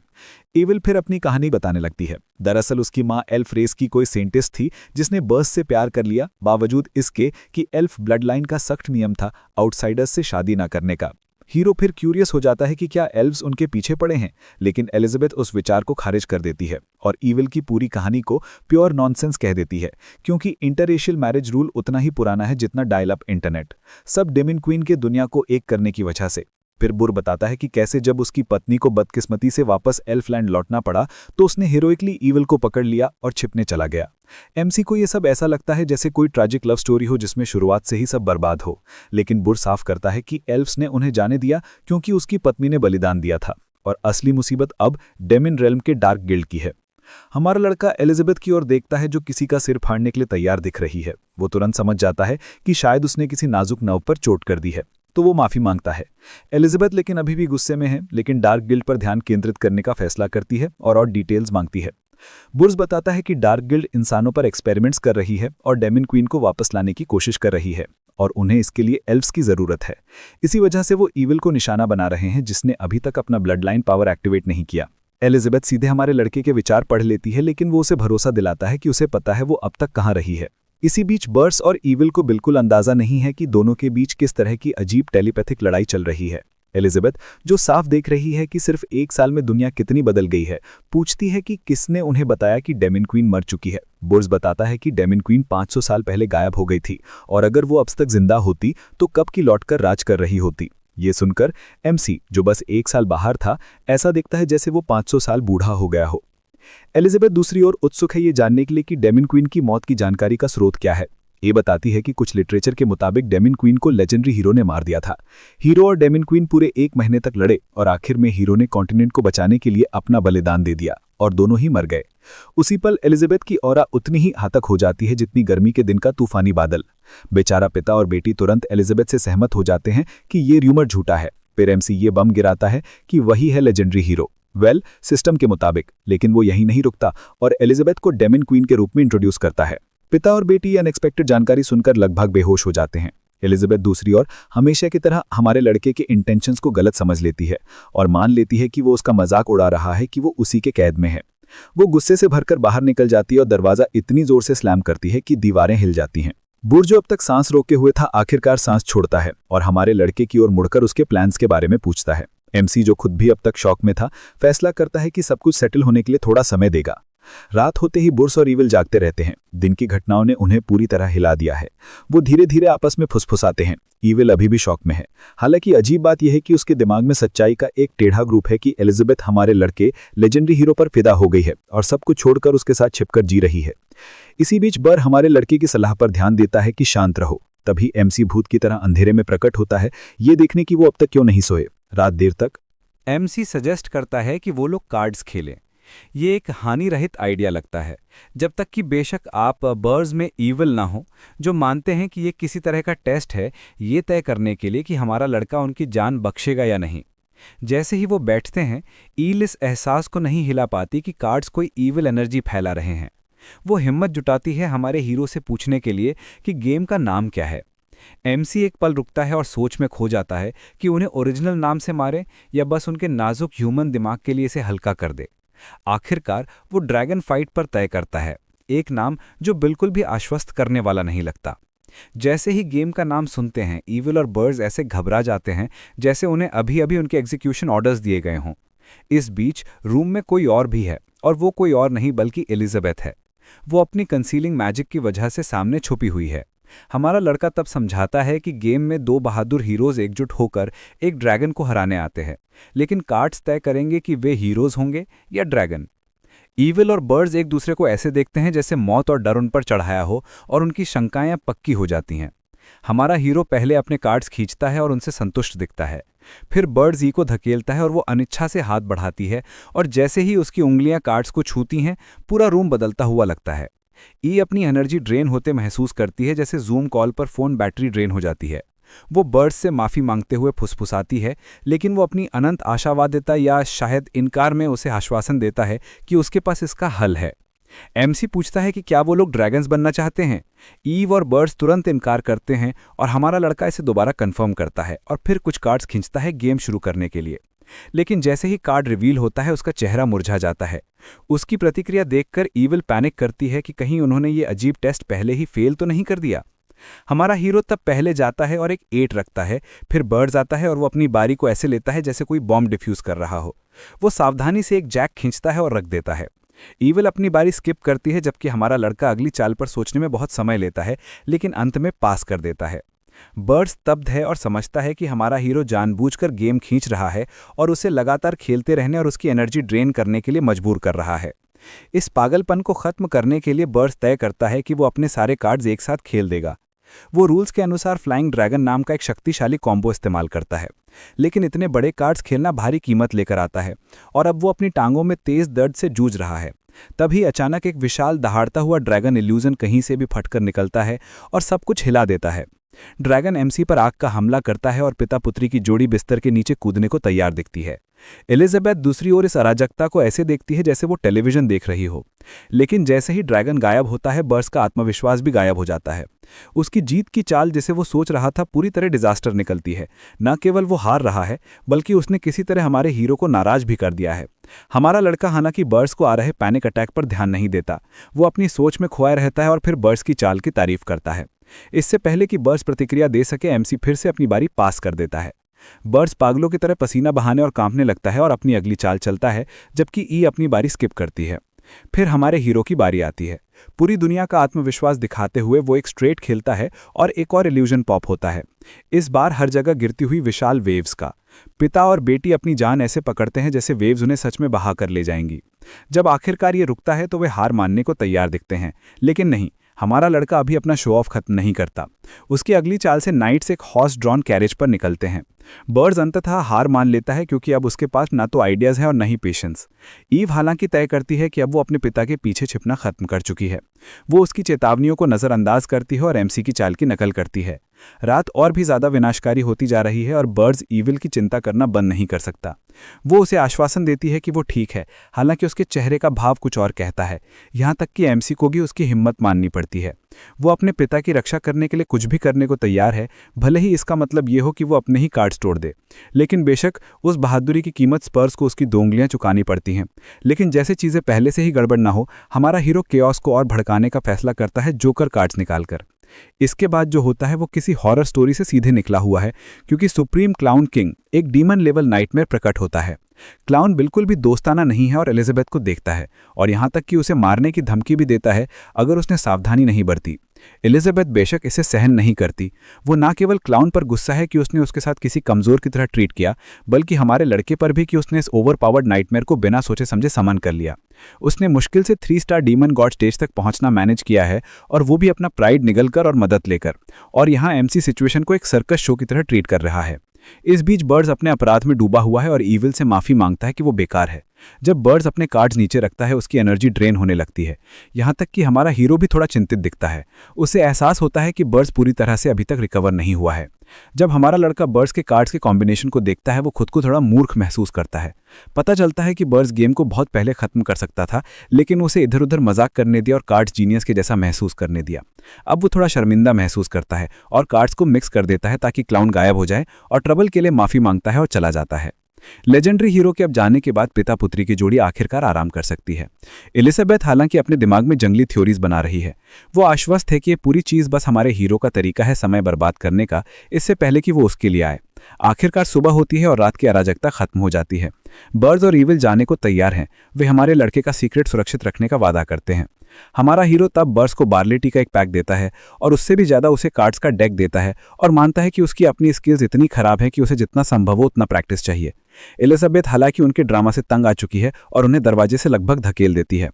S2: ईविल फिर अपनी कहानी बताने लगती है। दरअसल उसकी माँ एल्फ रेस की कोई साइंटिस्ट थी जिसने बर्स से प्यार कर लिया, बावजूद इसके कि एल्फ ब्लड लाइन का सख्त नियम था आउटसाइडर्स से शादी ना करने का।
S4: हीरो फिर क्यूरियस हो जाता है कि क्या एल्व्स उनके पीछे पड़े हैं, लेकिन एलिजाबेथ उस विचार को खारिज कर देती है और ईविल की पूरी कहानी को प्योर नॉनसेंस कह देती है, क्योंकि इंटररेशियल मैरिज रूल उतना ही पुराना है जितना डायल अप इंटरनेट, सब डेमन क्वीन के दुनिया को एक करने की वजह से। फिर बुर बताता है कि कैसे जब उसकी पत्नी को बदकिस्मती से वापस एल्फलैंड लौटना पड़ा तो उसने हीरोइकली ईविल को पकड़ लिया और छिपने चला गया। एमसी को ये सब ऐसा लगता है जैसे कोई ट्रैजिक लव स्टोरी हो जिसमें शुरुआत से ही सब बर्बाद हो, लेकिन बुर साफ करता है कि एल्फ्स ने उन्हें जाने दिया क्योंकि उसकी पत्नी ने बलिदान दिया था, और असली मुसीबत अब डेमन रेल्म के डार्क गिल्ड की है। हमारा लड़का एलिजाबेथ की ओर देखता है जो किसी का सिर फाड़ने के लिए तैयार दिख रही है। वो तुरंत समझ जाता है कि शायद उसने किसी नाजुक नर्व पर चोट कर दी है, तो वो माफी मांगता है। एलिजाबेथ लेकिन अभी भी गुस्से में है, लेकिन डार्क गिल्ड पर ध्यान केंद्रित करने का फैसला करती है और डिटेल्स मांगती है। बुर्स बताता है कि डार्क गिल्ड इंसानों पर एक्सपेरिमेंट्स कर रही है और डेमन क्वीन को वापस लाने की कोशिश कर रही है, और उन्हें इसके लिए एल्फ्स की जरूरत है। इसी वजह से वो ईविल को निशाना बना रहे हैं जिसने अभी तक अपना ब्लड लाइन पावर एक्टिवेट नहीं किया। एलिजाबेथ सीधे हमारे लड़के के विचार पढ़ लेती है, लेकिन वो उसे भरोसा दिलाता है कि उसे पता है वो अब तक कहाँ रही है। इसी बीच बर्स और ईविल को बिल्कुल अंदाजा नहीं है कि दोनों के बीच किस तरह की अजीब टेलीपैथिक लड़ाई चल रही है। एलिजाबेथ, जो साफ देख रही है कि सिर्फ 1 साल में दुनिया कितनी बदल गई है, पूछती है कि किसने उन्हें बताया कि डेमन क्वीन मर चुकी है। बुर्स बताता है कि डेमन क्वीन 500 साल पहले गायब हो गई थी, और अगर वो अब तक जिंदा होती तो कब की लौटकर राज कर रही होती। ये सुनकर एमसी, जो बस 1 साल बाहर था, ऐसा दिखता है जैसे वो 500 साल बूढ़ा हो गया हो। एलिजाबेथ दूसरी ओर उत्सुक है ये जानने के लिए कि डेमन क्वीन की मौत की जानकारी का स्रोत क्या है। ये बताती है कि कुछ लिटरेचर के मुताबिक डेमन क्वीन को लेजेंडरी हीरो ने मार दिया था। हीरो और डेमन क्वीन पूरे 1 महीने तक लड़े और आखिर में हीरो ने कॉन्टिनेंट को बचाने के लिए अपना बलिदान दे दिया और दोनों ही मर गए। उसी पल एलिजाबेथ की ऑरा उतनी ही घातक हो जाती है जितनी गर्मी के दिन का तूफानी बादल। बेचारा पिता और बेटी तुरंत एलिजाबेथ से सहमत हो जाते हैं कि ये र्यूमर झूठा है। फिर एमसी ये बम गिराता है कि वही है लेजेंडरी हीरो, सिस्टम के मुताबिक। लेकिन वो यहीं नहीं रुकता और एलिजाबेथ को डेमन क्वीन के रूप में इंट्रोड्यूस करता है। पिता और बेटी अनएक्सपेक्टेड जानकारी सुनकर लगभग बेहोश हो जाते हैं। एलिजाबेथ दूसरी ओर हमेशा की तरह हमारे लड़के के इंटेंशंस को गलत समझ लेती है और मान लेती है कि वो उसका मजाक उड़ा रहा है, कि वो उसी के कैद में है। वो गुस्से से भरकर बाहर निकल जाती है और दरवाजा इतनी जोर से स्लैम करती है कि दीवारें हिल जाती हैं। बुर, जो अब तक सांस रोके हुए था, आखिरकार सांस छोड़ता है और हमारे लड़के की ओर मुड़कर उसके प्लान्स के बारे में पूछता है। एमसी, जो खुद भी अब तक शॉक में था, फैसला करता है कि सब कुछ सेटल होने के लिए थोड़ा समय देगा। रात होते ही बुर्स और ईविल जागते रहते हैं। दिन की घटनाओं ने उन्हें पूरी तरह हिला दिया है। वो धीरे धीरे आपस में फुसफुसाते हैं। ईविल अभी भी शॉक में है। हालांकि अजीब बात यह है कि उसके दिमाग में सच्चाई का एक टेढ़ा ग्रुप है कि एलिजाबेथ हमारे लड़के लेजेंडरी हीरो पर फिदा हो गई है और सब कुछ छोड़कर उसके साथ छिपकर जी रही है। इसी बीच बर हमारे लड़के की सलाह पर ध्यान देता है कि शांत रहो। तभी एमसी भूत की तरह अंधेरे में प्रकट होता है, ये देखने की वो अब तक क्यों नहीं सोए रात देर तक।
S1: एमसी सजेस्ट करता है कि वो लोग कार्ड्स खेलें। ये एक हानि रहित आइडिया लगता है, जब तक कि बेशक आप बर्स में ईविल ना हो, जो मानते हैं कि ये किसी तरह का टेस्ट है ये तय करने के लिए कि हमारा लड़का उनकी जान बख्शेगा या नहीं। जैसे ही वो बैठते हैं, ईल इस एहसास को नहीं हिला पाती कि कार्ड्स कोई ईविल एनर्जी फैला रहे हैं। वो हिम्मत जुटाती है हमारे हीरो से पूछने के लिए कि गेम का नाम क्या है। एमसी एक पल रुकता है और सोच में खो जाता है कि उन्हें ओरिजिनल नाम से मारे या बस उनके नाजुक ह्यूमन दिमाग के लिए इसे हल्का कर दे। आखिरकार वो ड्रैगन फाइट पर तय करता है, एक नाम जो बिल्कुल भी आश्वस्त करने वाला नहीं लगता। जैसे ही गेम का नाम सुनते हैं, ईविल और बर्ड्स ऐसे घबरा जाते हैं जैसे उन्हें अभी अभी उनके एग्जीक्यूशन ऑर्डर्स दिए गए हों। इस बीच रूम में कोई और भी है, और वो कोई और नहीं बल्कि एलिजाबेथ है। वो अपनी कंसीलिंग मैजिक की वजह से सामने छुपी हुई है। हमारा लड़का तब समझाता है कि गेम में 2 बहादुर हीरोज एकजुट होकर एक ड्रैगन को हराने आते हैं, लेकिन कार्ड्स तय करेंगे कि वे हीरोज होंगे या ड्रैगन। ईविल और बर्ड्स एक दूसरे को ऐसे देखते हैं जैसे मौत और डर उन पर चढ़ाया हो, और उनकी शंकाएं पक्की हो जाती हैं। हमारा हीरो पहले अपने कार्ड्स खींचता है और उनसे संतुष्ट दिखता है। फिर बर्ड्स ई को धकेलता है और वो अनिच्छा से हाथ बढ़ाती है, और जैसे ही उसकी उंगलियां कार्ड्स को छूती हैं, पूरा रूम बदलता हुआ लगता है। ई अपनी एनर्जी ड्रेन होते महसूस करती है, जैसे जूम कॉल पर फोन बैटरी ड्रेन हो जाती है। वो बर्ड्स से माफ़ी मांगते हुए फुसफुसाती है, लेकिन वो अपनी अनंत आशावादिता या शायद इनकार में उसे आश्वासन देता है कि उसके पास इसका हल है। एमसी पूछता है कि क्या वो लोग ड्रैगन्स बनना चाहते हैं। ईव और बर्ड्स तुरंत इनकार करते हैं और हमारा लड़का इसे दोबारा कंफर्म करता है और फिर कुछ कार्ड्स खींचता है गेम शुरू करने के लिए। लेकिन जैसे ही कार्ड रिवील होता है, उसका चेहरा मुरझा जाता है। उसकी प्रतिक्रिया देखकर ईविल पैनिक करती है कि कहीं उन्होंने ये अजीब टेस्ट पहले ही फेल तो नहीं कर दिया।
S4: हमारा हीरो तब पहले जाता है और एक 8 रखता है, फिर बर्ड्स आता है और वो अपनी बारी को ऐसे लेता है जैसे कोई बॉम्ब डिफ्यूज कर रहा हो। वो सावधानी से एक जैक खींचता है और रख देता है। ईविल अपनी बारी स्किप करती है, जबकि हमारा लड़का अगली चाल पर सोचने में बहुत समय लेता है, लेकिन अंत में पास कर देता है। बर्ड्स स्तब्ध है और समझता है कि हमारा हीरो जानबूझकर गेम खींच रहा है और उसे लगातार खेलते रहने और उसकी एनर्जी ड्रेन करने के लिए मजबूर कर रहा है। इस पागलपन को खत्म करने के लिए बर्ड्स तय करता है कि वो अपने सारे कार्ड्स एक साथ खेल देगा। वो रूल्स के अनुसार फ्लाइंग ड्रैगन नाम का एक शक्तिशाली कॉम्बो इस्तेमाल करता है, लेकिन इतने बड़े कार्ड्स खेलना भारी कीमत लेकर आता है और अब वो अपनी टांगों में तेज दर्द से जूझ रहा है। तभी अचानक एक विशाल दहाड़ता हुआ ड्रैगन इल्यूजन कहीं से भी फटकर निकलता है और सब कुछ हिला देता है। ड्रैगन एमसी पर आग का हमला करता है और पिता पुत्री की जोड़ी बिस्तर के नीचे कूदने को तैयार दिखती है। एलिजाबेथ दूसरी ओर इस अराजकता को ऐसे देखती है जैसे वो टेलीविजन देख रही हो, लेकिन जैसे ही ड्रैगन गायब होता है, बर्ड्स का आत्मविश्वास भी गायब हो जाता है। उसकी जीत की चाल जिसे वो सोच रहा था पूरी तरह डिजास्टर निकलती है। न केवल वो हार रहा है, बल्कि उसने किसी तरह हमारे हीरो को नाराज भी कर दिया है। हमारा लड़का हालांकि बर्ड्स को आ रहे पैनिक अटैक पर ध्यान नहीं देता, वो अपनी सोच में खोया रहता है और फिर बर्ड्स की चाल की तारीफ करता है। इससे पहले कि बर्ड्स प्रतिक्रिया दे सके, एमसी फिर से अपनी बारी पास कर देता है। बर्ड्स पागलों की तरह पसीना बहाने और कांपने लगता है और अपनी अगली चाल चलता है, जबकि ई अपनी बारी स्किप करती है। फिर हमारे हीरो की बारी आती है। पूरी दुनिया का आत्मविश्वास दिखाते हुए वो एक स्ट्रेट खेलता है और एक और इल्यूजन पॉप होता है, इस बार हर जगह गिरती हुई विशाल वेव्स का। पिता और बेटी अपनी जान ऐसे पकड़ते हैं जैसे वेव्स उन्हें सच में बहा कर ले जाएंगी। जब आखिरकार ये रुकता है तो वे हार मानने को तैयार दिखते हैं, लेकिन नहीं, हमारा लड़का अभी अपना शो ऑफ खत्म नहीं करता। उसकी अगली चाल से नाइट्स एक हॉर्स ड्रॉन कैरेज पर निकलते हैं। बर्ड्स अंततः हार मान लेता है, क्योंकि अब उसके पास ना तो आइडियाज़ है और न ही पेशेंस। ईव हालांकि तय करती है कि अब वो अपने पिता के पीछे छिपना खत्म कर चुकी है। वो उसकी चेतावनियों को नज़रअंदाज करती है और एमसी की चाल की नकल करती है। रात और भी ज़्यादा विनाशकारी होती जा रही है और बर्ड्स ईविल की चिंता करना बंद नहीं कर सकता। वो उसे आश्वासन देती है कि वो ठीक है, हालांकि उसके चेहरे का भाव कुछ और कहता है। यहाँ तक कि एमसी को भी उसकी हिम्मत माननी पड़ती है। वो अपने पिता की रक्षा करने के लिए कुछ भी करने को तैयार है, भले ही इसका मतलब ये हो कि वो अपने ही कार्ड्स तोड़ दे। लेकिन बेशक उस बहादुरी की कीमत स्पर्स को उसकी 2 उंगलियां चुकानी पड़ती हैं। लेकिन जैसे चीज़ें पहले से ही गड़बड़ ना हो, हमारा हीरो केओस को और भड़काने का फैसला करता है जोकर कार्ड्स निकालकर। इसके बाद जो होता है वो किसी हॉरर स्टोरी से सीधे निकला हुआ है, क्योंकि सुप्रीम क्लाउन किंग एक डीमन लेवल नाइटमेयर प्रकट होता है। क्लाउन बिल्कुल भी दोस्ताना नहीं है और एलिजाबेथ को देखता है और यहाँ तक कि उसे मारने की धमकी भी देता है अगर उसने सावधानी नहीं बरती। एलिजाबेथ बेशक इसे सहन नहीं करती। वो ना केवल क्लाउन पर गुस्सा है कि उसने उसके साथ किसी कमजोर की तरह ट्रीट किया, बल्कि हमारे लड़के पर भी कि उसने इस ओवरपावर्ड नाइटमेयर को बिना सोचे समझे समन कर लिया। उसने मुश्किल से 3 स्टार डीमन गॉड स्टेज तक पहुंचना मैनेज किया है, और वो भी अपना प्राइड निगलकर और मदद लेकर। और यहाँ एमसी सिचुएशन को एक सर्कस शो की तरह ट्रीट कर रहा है। इस बीच बर्ड्स अपने अपराध में डूबा हुआ है और ईविल से माफी मांगता है कि वो बेकार है। जब बर्ड्स अपने कार्ड्स नीचे रखता है, उसकी एनर्जी ड्रेन होने लगती है। यहाँ तक कि हमारा हीरो भी थोड़ा चिंतित दिखता है। उसे एहसास होता है कि बर्ड्स पूरी तरह से अभी तक रिकवर नहीं हुआ है। जब हमारा लड़का बर्ड्स के कार्ड्स के कॉम्बिनेशन को देखता है, वो खुद को थोड़ा मूर्ख महसूस करता है। पता चलता है कि बर्ड्स गेम को बहुत पहले खत्म कर सकता था, लेकिन उसे इधर उधर मजाक करने दिया और कार्ड्स जीनियस के जैसा महसूस करने दिया। अब वो थोड़ा शर्मिंदा महसूस करता है और कार्ड्स को मिक्स कर देता है ताकि क्लाउन गायब हो जाए, और ट्रबल के लिए माफी मांगता है और चला जाता है। लेजेंडरी हीरो के अब जाने के बाद पिता पुत्री की जोड़ी आखिरकार आराम कर सकती है। एलिजाबेथ हालांकि अपने दिमाग में जंगली थ्योरीज बना रही है। वो आश्वस्त है कि ये पूरी चीज बस हमारे हीरो का तरीका है समय बर्बाद करने का, इससे पहले कि वो उसके लिए आए। आखिरकार सुबह होती है और रात की अराजकता खत्म हो जाती है। बर्ड्स और ईविल जाने को तैयार हैं। वे हमारे लड़के का सीक्रेट सुरक्षित रखने का वादा करते हैं। हमारा हीरो तब बर्ड्स को बार्ले टी का एक पैक देता है और उससे भी ज्यादा उसे कार्ड्स का डेक देता है, और मानता है कि उसकी अपनी स्किल्स इतनी खराब है कि उसे जितना संभव हो उतना प्रैक्टिस चाहिए। एलिजाबेथ हालांकि उनके ड्रामा से तंग आ चुकी है और उन्हें दरवाजे से लगभग धकेल देती है।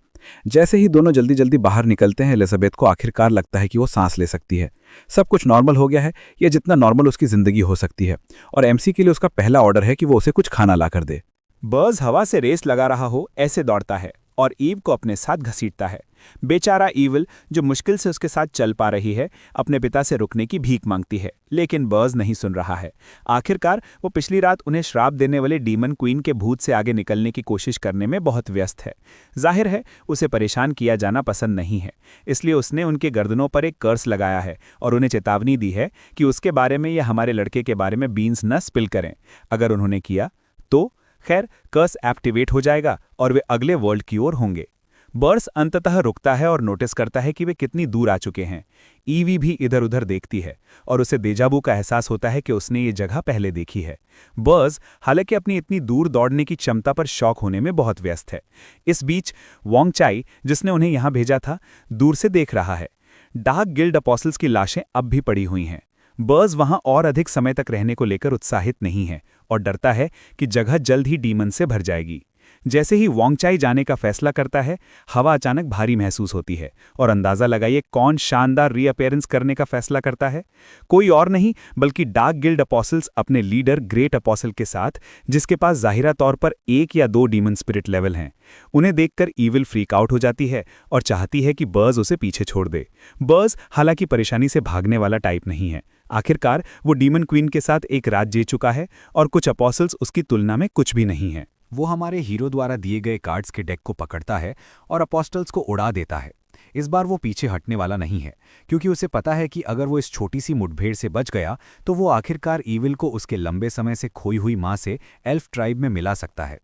S4: जैसे ही दोनों जल्दी जल्दी बाहर निकलते हैं, एलिजाबेथ को आखिरकार लगता है कि वो सांस ले सकती है। सब कुछ नॉर्मल हो गया है, या जितना नॉर्मल उसकी जिंदगी हो सकती है, और एमसी के लिए उसका पहला ऑर्डर है कि वो उसे कुछ खाना ला कर दे।
S1: बर्ड्स हवा से रेस लगा रहा हो ऐसे दौड़ता है और ईव को अपने साथ घसीटता है। बेचारा ईविल, जो मुश्किल से उसके साथ चल पा रही है, अपने पिता से रुकने की भीख मांगती है, लेकिन बर्ड्स नहीं सुन रहा है। आखिरकार वो पिछली रात उन्हें श्राप देने वाले डीमन क्वीन के भूत से आगे निकलने की कोशिश करने में बहुत व्यस्त है। जाहिर है उसे परेशान किया जाना पसंद नहीं है, इसलिए उसने उनके गर्दनों पर एक कर्स लगाया है और उन्हें चेतावनी दी है कि उसके बारे में या हमारे लड़के के बारे में बीन्स न स्पिल करें। अगर उन्होंने किया तो खैर कर्स एक्टिवेट हो जाएगा और वे अगले वर्ल्ड की ओर होंगे। बर्स अंततः रुकता है और नोटिस करता है कि वे कितनी दूर आ चुके हैं। ईवी भी इधर उधर देखती है और उसे देजावू का एहसास होता है कि उसने ये जगह पहले देखी है। बर्स हालांकि अपनी इतनी दूर दौड़ने की क्षमता पर शौक होने में बहुत व्यस्त है। इस बीच वॉन्ग चाई, जिसने उन्हें यहां भेजा था, दूर से देख रहा है। डार्क गिल्ड अपॉसल्स की लाशें अब भी पड़ी हुई हैं। बर्स वहां और अधिक समय तक रहने को लेकर उत्साहित नहीं है और डरता है कि जगह जल्द ही डीमन से भर जाएगी। जैसे ही वॉन्ग चाई जाने का फैसला करता है, हवा अचानक भारी महसूस होती है और अंदाजा लगाइए कौन शानदार रीअपेयरेंस करने का फैसला करता है। कोई और नहीं बल्कि डार्क गिल्ड अपॉसल्स अपने लीडर ग्रेट अपॉसल के साथ, जिसके पास जाहिरा तौर पर 1 या 2 डीमन स्पिरिट लेवल हैं। उन्हें देखकर ईविल फ्रीक आउट हो जाती है और चाहती है कि बर्स उसे पीछे छोड़ दे। बर्स हालांकि परेशानी से भागने वाला टाइप नहीं है। आखिरकार वो डीमन क्वीन के साथ एक रात जी चुका है और कुछ अपॉसल्स उसकी तुलना में कुछ भी नहीं है।
S2: वो हमारे हीरो द्वारा दिए गए कार्ड्स के डेक को पकड़ता है और अपॉस्टल्स को उड़ा देता है। इस बार वो पीछे हटने वाला नहीं है, क्योंकि उसे पता है कि अगर वो इस छोटी सी मुठभेड़ से बच गया तो वो आखिरकार ईविल को उसके लंबे समय से खोई हुई माँ से एल्फ ट्राइब में मिला सकता है।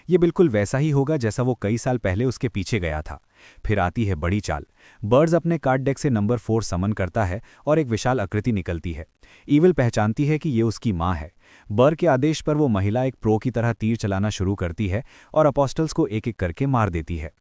S2: ये बिल्कुल वैसा ही होगा जैसा वो कई साल पहले उसके पीछे गया था। फिर आती है बड़ी चाल। बर्ड्स अपने कार्ड डेक से नंबर 4 समन करता है और एक विशाल आकृति निकलती है। ईविल पहचानती है कि ये उसकी माँ है। बर के आदेश पर वो महिला एक प्रो की तरह तीर चलाना शुरू करती है और अपॉस्टल्स को एक एक करके मार देती है।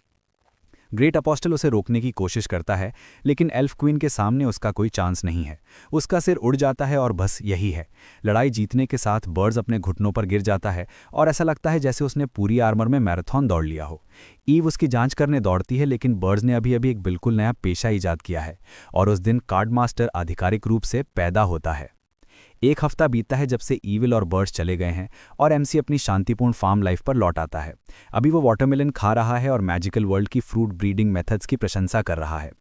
S2: ग्रेट अपॉस्टल उसे रोकने की कोशिश करता है, लेकिन एल्फ क्वीन के सामने उसका कोई चांस नहीं है। उसका सिर उड़ जाता है और बस यही है। लड़ाई जीतने के साथ बर्ड्स अपने घुटनों पर गिर जाता है और ऐसा लगता है जैसे उसने पूरी आर्मर में मैराथन दौड़ लिया हो। ईव उसकी जांच करने दौड़ती है, लेकिन बर्ड्स ने अभी एक बिल्कुल नया पेशा ईजाद किया है और उस दिन कार्ड मास्टर आधिकारिक रूप से पैदा होता है। 1 हफ्ता बीतता है जब से ईविल और बर्ड्स चले गए हैं और एमसी अपनी शांतिपूर्ण फार्म लाइफ पर लौट आता है। अभी वो वाटरमेलन खा रहा है और मैजिकल वर्ल्ड की फ्रूट ब्रीडिंग मेथड्स की प्रशंसा कर रहा है।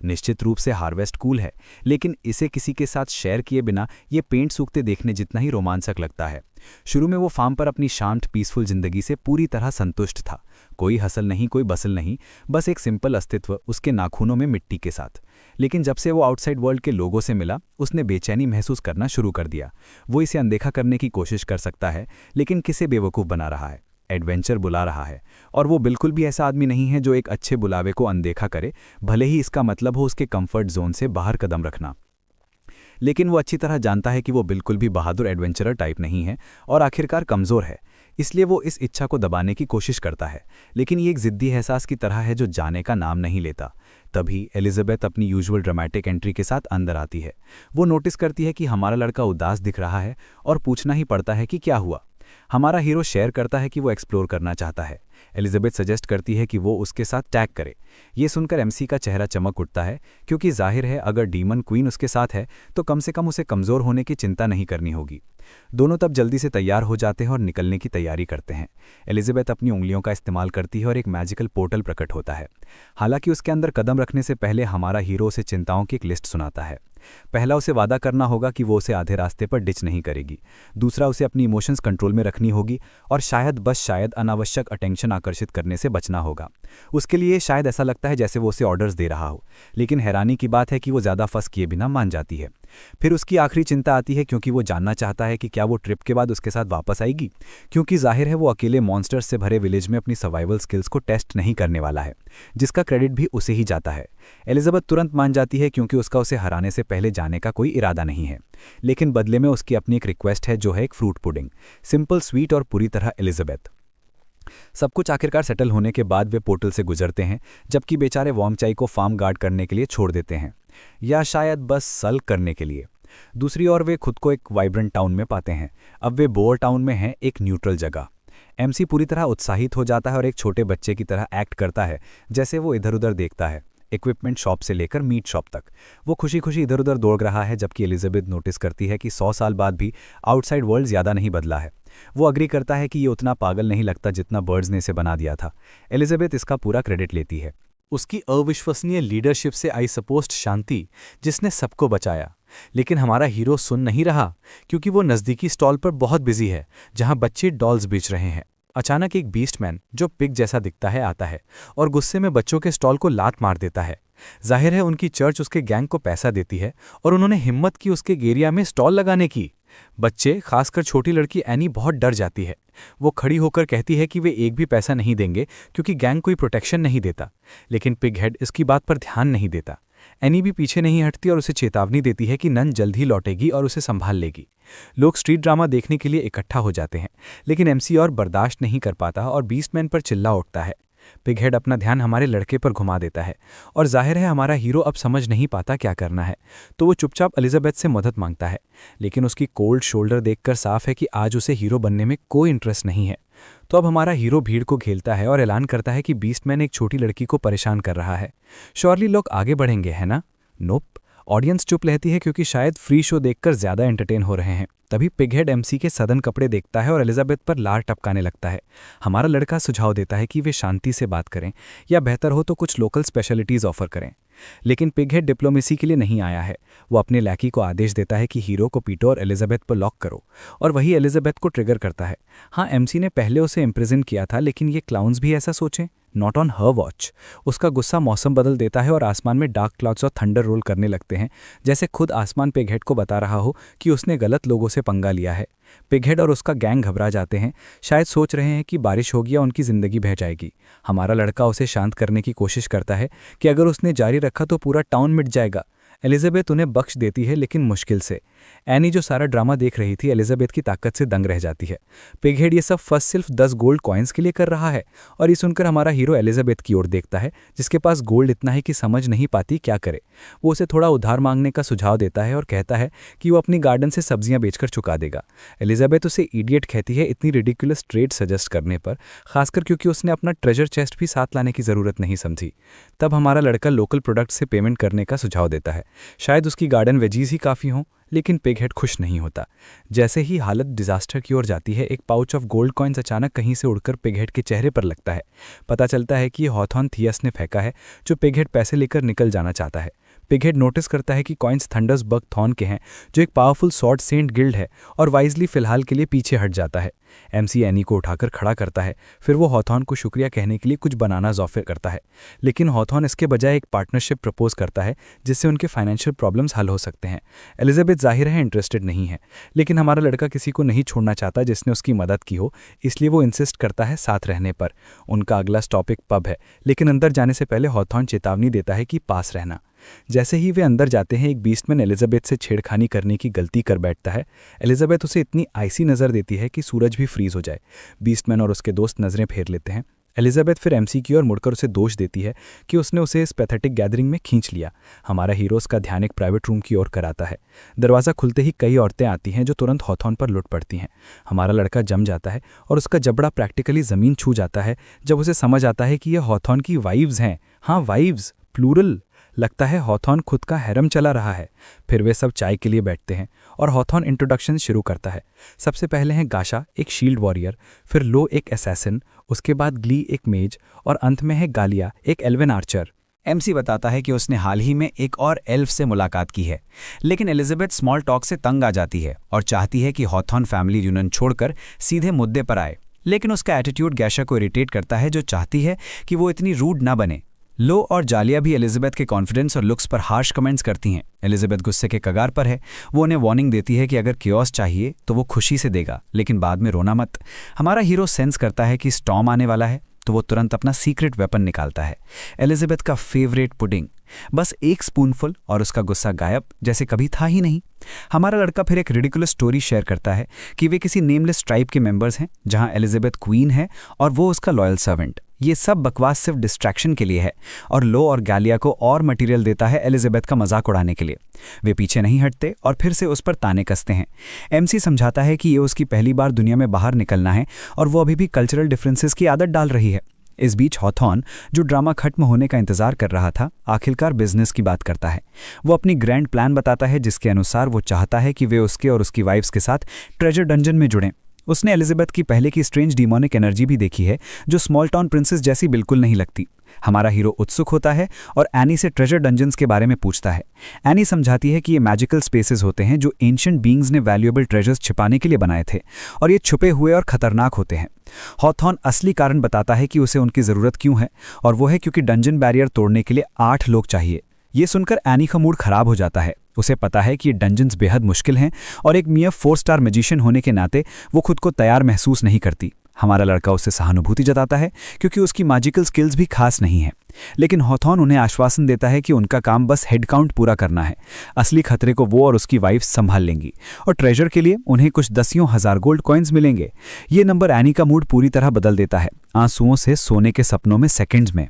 S2: निश्चित रूप से हार्वेस्ट कूल है, लेकिन इसे किसी के साथ शेयर किए बिना ये पेंट सूखते देखने जितना ही रोमांचक लगता है। शुरू में वो फार्म पर अपनी शांत पीसफुल जिंदगी से पूरी तरह संतुष्ट था। कोई हसल नहीं, कोई बसल नहीं, बस एक सिंपल अस्तित्व उसके नाखूनों में मिट्टी के साथ। लेकिन जब से वो आउटसाइड वर्ल्ड के लोगों से मिला, उसने बेचैनी महसूस करना शुरू कर दिया। वो इसे अनदेखा करने की कोशिश कर सकता है, लेकिन किसे बेवकूफ़ बना रहा है। एडवेंचर बुला रहा है और वो बिल्कुल भी ऐसा आदमी नहीं है जो एक अच्छे बुलावे को अनदेखा करे, भले ही इसका मतलब हो उसके कंफर्ट जोन से बाहर कदम रखना। लेकिन वो अच्छी तरह जानता है कि वो बिल्कुल भी बहादुर एडवेंचरर टाइप नहीं है और आखिरकार कमज़ोर है। इसलिए वो इस इच्छा को दबाने की कोशिश करता है, लेकिन ये एक ज़िद्दी एहसास की तरह है जो जाने का नाम नहीं लेता। तभी एलिजाबेथ अपनी यूजुअल ड्रामेटिक एंट्री के साथ अंदर आती है। वो नोटिस करती है कि हमारा लड़का उदास दिख रहा है और पूछना ही पड़ता है कि क्या हुआ। हमारा हीरो शेयर करता है कि वो एक्सप्लोर करना चाहता है। एलिजाबेथ सजेस्ट करती है कि वो उसके साथ टैग करे। ये सुनकर एमसी का चेहरा चमक उठता है, क्योंकि जाहिर है अगर डीमन क्वीन उसके साथ है तो कम से कम उसे कमज़ोर होने की चिंता नहीं करनी होगी। दोनों तब जल्दी से तैयार हो जाते हैं और निकलने की तैयारी करते हैं। एलिजाबेथ अपनी उंगलियों का इस्तेमाल करती है और एक मैजिकल पोर्टल प्रकट होता है। हालांकि उसके अंदर कदम रखने से पहले हमारा हीरो उसे चिंताओं की एक लिस्ट सुनाता है। पहला, उसे वादा करना होगा कि वो उसे आधे रास्ते पर डिच नहीं करेगी। दूसरा, उसे अपनी इमोशंस कंट्रोल में रखनी होगी और शायद अनावश्यक अटेंशन आकर्षित करने से बचना होगा। उसके लिए शायद ऐसा लगता है जैसे वो उसे ऑर्डर्स दे रहा हो, लेकिन हैरानी की बात है कि वो ज़्यादा फंस किए बिना मान जाती है। फिर उसकी आखिरी चिंता आती है, क्योंकि वो जानना चाहता है कि क्या वो ट्रिप के बाद उसके साथ वापस आएगी, क्योंकि जाहिर है वो अकेले मॉन्स्टर्स से भरे विलेज में अपनी सर्वाइवल स्किल्स को टेस्ट नहीं करने वाला है, जिसका क्रेडिट भी उसे ही जाता है। एलिजाबेथ तुरंत मान जाती है, क्योंकि उसका उसे हराने से पहले जाने का कोई इरादा नहीं है। लेकिन बदले में उसकी अपनी एक रिक्वेस्ट है, जो है एक फ्रूट पुडिंग। सिंपल, स्वीट और पूरी तरह एलिजाबेथ। सब कुछ आखिरकार सेटल होने के बाद वे पोर्टल से गुजरते हैं, जबकि बेचारे वॉन्ग चाई को फार्म गार्ड करने के लिए छोड़ देते हैं, या शायद बस सल्क करने के लिए। दूसरी ओर वे खुद को एक वाइब्रेंट टाउन में पाते हैं। अब वे बोर टाउन में हैं, एक न्यूट्रल जगह। एमसी पूरी तरह उत्साहित हो जाता है और एक छोटे बच्चे की तरह एक्ट करता है, जैसे वो इधर उधर देखता है, इक्विपमेंट शॉप से लेकर मीट शॉप तक। वो खुशी खुशी इधर उधर दौड़ रहा है, जबकि एलिजाबेथ नोटिस करती है कि 100 साल बाद भी आउटसाइड वर्ल्ड ज़्यादा नहीं बदला है। वो अग्री करता है कि ये उतना पागल नहीं लगता जितना बर्ड्स ने इसे बना दिया था। एलिजाबेथ इसका पूरा क्रेडिट लेती है।
S5: उसकी अविश्वसनीय लीडरशिप से आई सपोस्ट शांति, जिसने सबको बचाया। लेकिन हमारा हीरो सुन नहीं रहा, क्योंकि वो नज़दीकी स्टॉल पर बहुत बिजी है, जहां बच्चे डॉल्स बेच रहे हैं। अचानक एक बीस्टमैन, जो पिग जैसा दिखता है, आता है और गुस्से में बच्चों के स्टॉल को लात मार देता है। जाहिर है उनकी चर्च उसके गैंग को पैसा देती है और उन्होंने हिम्मत की उसके एरिया में स्टॉल लगाने की। बच्चे, खासकर छोटी लड़की एनी, बहुत डर जाती है। वो खड़ी होकर कहती है कि वे एक भी पैसा नहीं देंगे क्योंकि गैंग कोई प्रोटेक्शन नहीं देता। लेकिन पिगहेड इसकी बात पर ध्यान नहीं देता। एनी भी पीछे नहीं हटती और उसे चेतावनी देती है कि नन जल्द ही लौटेगी और उसे संभाल लेगी। लोग स्ट्रीट ड्रामा देखने के लिए इकट्ठा हो जाते हैं, लेकिन एमसी और बर्दाश्त नहीं कर पाता और बीस्टमैन पर चिल्ला उठता है। पिगहेड अपना ध्यान हमारे लड़के पर घुमा देता है और जाहिर है हमारा हीरो अब समझ नहीं पाता क्या करना है, तो वो चुपचाप एलिजाबेथ से मदद मांगता है। लेकिन उसकी कोल्ड शोल्डर देखकर साफ है कि आज उसे हीरो बनने में कोई इंटरेस्ट नहीं है। तो अब हमारा हीरो भीड़ को घेरता है और ऐलान करता है कि बीस्टमैन एक छोटी लड़की को परेशान कर रहा है। श्योरली लोग आगे बढ़ेंगे, है ना? नोप। ऑडियंस चुप रहती है क्योंकि शायद फ्री शो देखकर ज्यादा एंटरटेन हो रहे हैं। तभी पिगहेड एमसी के सदन कपड़े देखता है और एलिजाबेथ पर लार टपकाने लगता है। हमारा लड़का सुझाव देता है कि वे शांति से बात करें या बेहतर हो तो कुछ लोकल स्पेशलिटीज ऑफर करें। लेकिन पिगहेड डिप्लोमेसी के लिए नहीं आया है। वो अपने लैकी को आदेश देता है कि हीरो को पीटो और एलिजाबेथ पर लॉक करो, और वही एलिजाबेथ को ट्रिगर करता है। हाँ, एमसी ने पहले उसे इम्प्रिजन किया था, लेकिन ये क्लाउन्स भी ऐसा सोचें? Not on her watch. उसका गुस्सा मौसम बदल देता है और आसमान में डार्क क्लाउड्स और थंडर रोल करने लगते हैं, जैसे खुद आसमान पिगहेड को बता रहा हो कि उसने गलत लोगों से पंगा लिया है। पिगहेड और उसका गैंग घबरा जाते हैं, शायद सोच रहे हैं कि बारिश होगी या उनकी जिंदगी बह जाएगी। हमारा लड़का उसे शांत करने की कोशिश करता है कि अगर उसने जारी रखा तो पूरा टाउन मिट जाएगा। एलिजाबेथ उन्हें बख्श देती है, लेकिन मुश्किल से। एनी, जो सारा ड्रामा देख रही थी, एलिजाबेथ की ताकत से दंग रह जाती है। पिगहेड ये सब फर्स्ट सिर्फ 10 गोल्ड कॉइन्स के लिए कर रहा है, और ये सुनकर हमारा हीरो एलिजाबेथ की ओर देखता है, जिसके पास गोल्ड इतना है कि समझ नहीं पाती क्या करे। वो उसे थोड़ा उधार मांगने का सुझाव देता है और कहता है कि वो अपनी गार्डन से सब्जियां बेचकर चुका देगा। एलिजाबेथ उसे इडियट कहती है इतनी रिडिकुलस ट्रेड सजेस्ट करने पर, खासकर क्योंकि उसने अपना ट्रेजर चेस्ट भी साथ लाने की जरूरत नहीं समझी। तब हमारा लड़का लोकल प्रोडक्ट से पेमेंट करने का सुझाव देता है। शायद उसकी गार्डन वेजीज ही काफ़ी हों, लेकिन पिगहेड खुश नहीं होता। जैसे ही हालत डिजास्टर की ओर जाती है, एक पाउच ऑफ गोल्ड कॉइन्स अचानक कहीं से उड़कर पिगहेड के चेहरे पर लगता है। पता चलता है कि ये हॉथॉर्न थियस ने फेंका है, जो पिगहेड पैसे लेकर निकल जाना चाहता है। पिगहेड नोटिस करता है कि कॉइन्स थंडर्सबर्ग थॉर्न के हैं, जो एक पावरफुल सॉर्ड सेंट गिल्ड है, और वाइजली फिलहाल के लिए पीछे हट जाता है। एमसी एनी को उठाकर खड़ा करता है, फिर वो हॉथॉर्न को शुक्रिया कहने के लिए कुछ बनाना ऑफर करता है। लेकिन हॉथॉर्न इसके बजाय एक पार्टनरशिप प्रपोज करता है, जिससे उनके फाइनेंशियल प्रॉब्लम्स हल हो सकते हैं। एलिजाबेथ जाहिर है इंटरेस्टेड नहीं है, लेकिन हमारा लड़का किसी को नहीं छोड़ना चाहता जिसने उसकी मदद की हो, इसलिए वो इंसिस्ट करता है साथ रहने पर। उनका अगला स्टॉपिक पब है, लेकिन अंदर जाने से पहले हॉथॉर्न चेतावनी देता है कि पास रहना। जैसे ही वे अंदर जाते हैं, एक बीस्टमैन एलिजाबेथ से छेड़खानी करने की गलती कर बैठता है। एलिजाबेथ उसे इतनी आइसी नज़र देती है कि सूरज भी फ्रीज हो जाए। बीस्टमैन और उसके दोस्त नज़रें फेर लेते हैं। एलिजाबेथ फिर एमसी की ओर मुड़कर उसे दोष देती है कि उसने उसे इस पैथेटिक गैदरिंग में खींच लिया। हमारा हीरोज़ का ध्यान एक प्राइवेट रूम की ओर कराता है। दरवाज़ा खुलते ही कई औरतें आती हैं, जो तुरंत हॉथॉर्न पर लुट पड़ती हैं। हमारा लड़का जम जाता है और उसका जबड़ा प्रैक्टिकली ज़मीन छू जाता है जब उसे समझ आता है कि यह हॉथॉर्न की वाइव्स हैं। हाँ, वाइव्स, प्लूरल। लगता है हॉथॉर्न खुद का हैरम चला रहा है। फिर वे सब चाय के लिए बैठते हैं और हॉथॉर्न इंट्रोडक्शन शुरू करता है। सबसे पहले हैं गाशा, एक शील्ड वॉरियर, फिर लो, एक असैसिन, उसके बाद ग्ली, एक मेज, और अंत में है गालिया, एक एल्वेन आर्चर।
S1: एमसी बताता है कि उसने हाल ही में एक और एल्फ से मुलाकात की है, लेकिन एलिजाबेथ स्मॉल टॉक से तंग आ जाती है और चाहती है कि हॉथॉर्न फैमिली यूनियन छोड़कर सीधे मुद्दे पर आए। लेकिन उसका एटीट्यूड गाशा को इरिटेट करता है, जो चाहती है कि वो इतनी रूड ना बने। लो और जालिया भी एलिजाबेथ के कॉन्फिडेंस और लुक्स पर हार्श कमेंट्स करती हैं। एलिजाबेथ गुस्से के कगार पर है। वो उन्हें वार्निंग देती है कि अगर कियोस चाहिए तो वो खुशी से देगा, लेकिन बाद में रोना मत। हमारा हीरो सेंस करता है कि स्टॉर्म आने वाला है, तो वो तुरंत अपना सीक्रेट वेपन निकालता है, एलिजाबेथ का फेवरेट पुडिंग। बस एक स्पूनफुल और उसका गुस्सा गायब, जैसे कभी था ही नहीं। हमारा लड़का फिर एक रिडिकुलस स्टोरी शेयर करता है कि वे किसी नेमलेस ट्राइब के मेंबर्स हैं, जहां एलिजाबेथ क्वीन है और वो उसका लॉयल सर्वेंट। ये सब बकवास सिर्फ डिस्ट्रैक्शन के लिए है, और लो और गालिया को और मटेरियल देता है एलिजाबेथ का मजाक उड़ाने के लिए। वे पीछे नहीं हटते और फिर से उस पर ताने कसते हैं। एमसी समझाता है कि ये उसकी पहली बार दुनिया में बाहर निकलना है और वो अभी भी कल्चरल डिफरेंसेस की आदत डाल रही है। इस बीच हॉथॉर्न, जो ड्रामा खत्म होने का इंतजार कर रहा था, आखिरकार बिजनेस की बात करता है। वो अपनी ग्रैंड प्लान बताता है, जिसके अनुसार वो चाहता है कि वे उसके और उसकी वाइफ्स के साथ ट्रेजर डंजन में जुड़ें। उसने एलिजाबेथ की पहले की स्ट्रेंज डिमोनिक एनर्जी भी देखी है, जो स्मॉल टाउन प्रिंसेस जैसी बिल्कुल नहीं लगती। हमारा हीरो उत्सुक होता है और एनी से ट्रेजर डंजन्स के बारे में पूछता है। एनी समझाती है कि ये मैजिकल स्पेसेस होते हैं जो एंशिएंट बीइंग्स ने वैल्यूएबल ट्रेजर्स छिपाने के लिए बनाए थे, और ये छुपे हुए और खतरनाक होते हैं। हॉथॉर्न असली कारण बताता है कि उसे उनकी ज़रूरत क्यों है, और वो है क्योंकि डंजन बैरियर तोड़ने के लिए 8 लोग चाहिए।
S4: ये सुनकर एनी का मूड खराब हो जाता है। उसे पता है कि ये डंजन्स बेहद मुश्किल हैं और एक मियाँ 4 स्टार मैजिशियन होने के नाते वो खुद को तैयार महसूस नहीं करती। हमारा लड़का उससे सहानुभूति जताता है क्योंकि उसकी मैजिकल स्किल्स भी खास नहीं हैं। लेकिन हॉथॉर्न उन्हें आश्वासन देता है कि उनका काम बस हेड काउंट पूरा करना है। असली खतरे को वो और उसकी वाइफ संभाल लेंगी और ट्रेजर के लिए उन्हें कुछ दसियों हजार गोल्ड कॉइन्स मिलेंगे। ये नंबर एनी का मूड पूरी तरह बदल देता है, आंसुओं से सोने के सपनों में सेकंड्स में।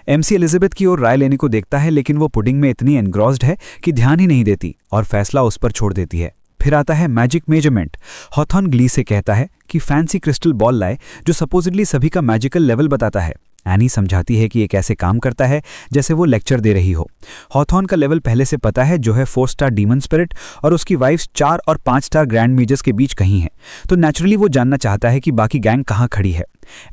S4: एमसी एलिजाबेथ की ओर राय लेने को देखता है, लेकिन वो पुडिंग में इतनी एनग्रॉस्ड है कि ध्यान ही नहीं देती और फैसला उस पर छोड़ देती है। फिर आता है मैजिक मेजरमेंट। हॉथॉर्न ग्ली से कहता है कि फैंसी क्रिस्टल बॉल लाए जो सपोजिटली सभी का मैजिकल लेवल बताता है। एनी समझाती है कि ये कैसे काम करता है, जैसे वो लेक्चर दे रही हो। हॉथॉर्न का लेवल पहले से पता है, जो है 4 स्टार डीमन स्पिरिट, और उसकी वाइफ 4 और 5 स्टार ग्रैंड मेजर्स के बीच कहीं है। तो नेचुरली वो जानना चाहता है कि बाकी गैंग कहाँ खड़ी है।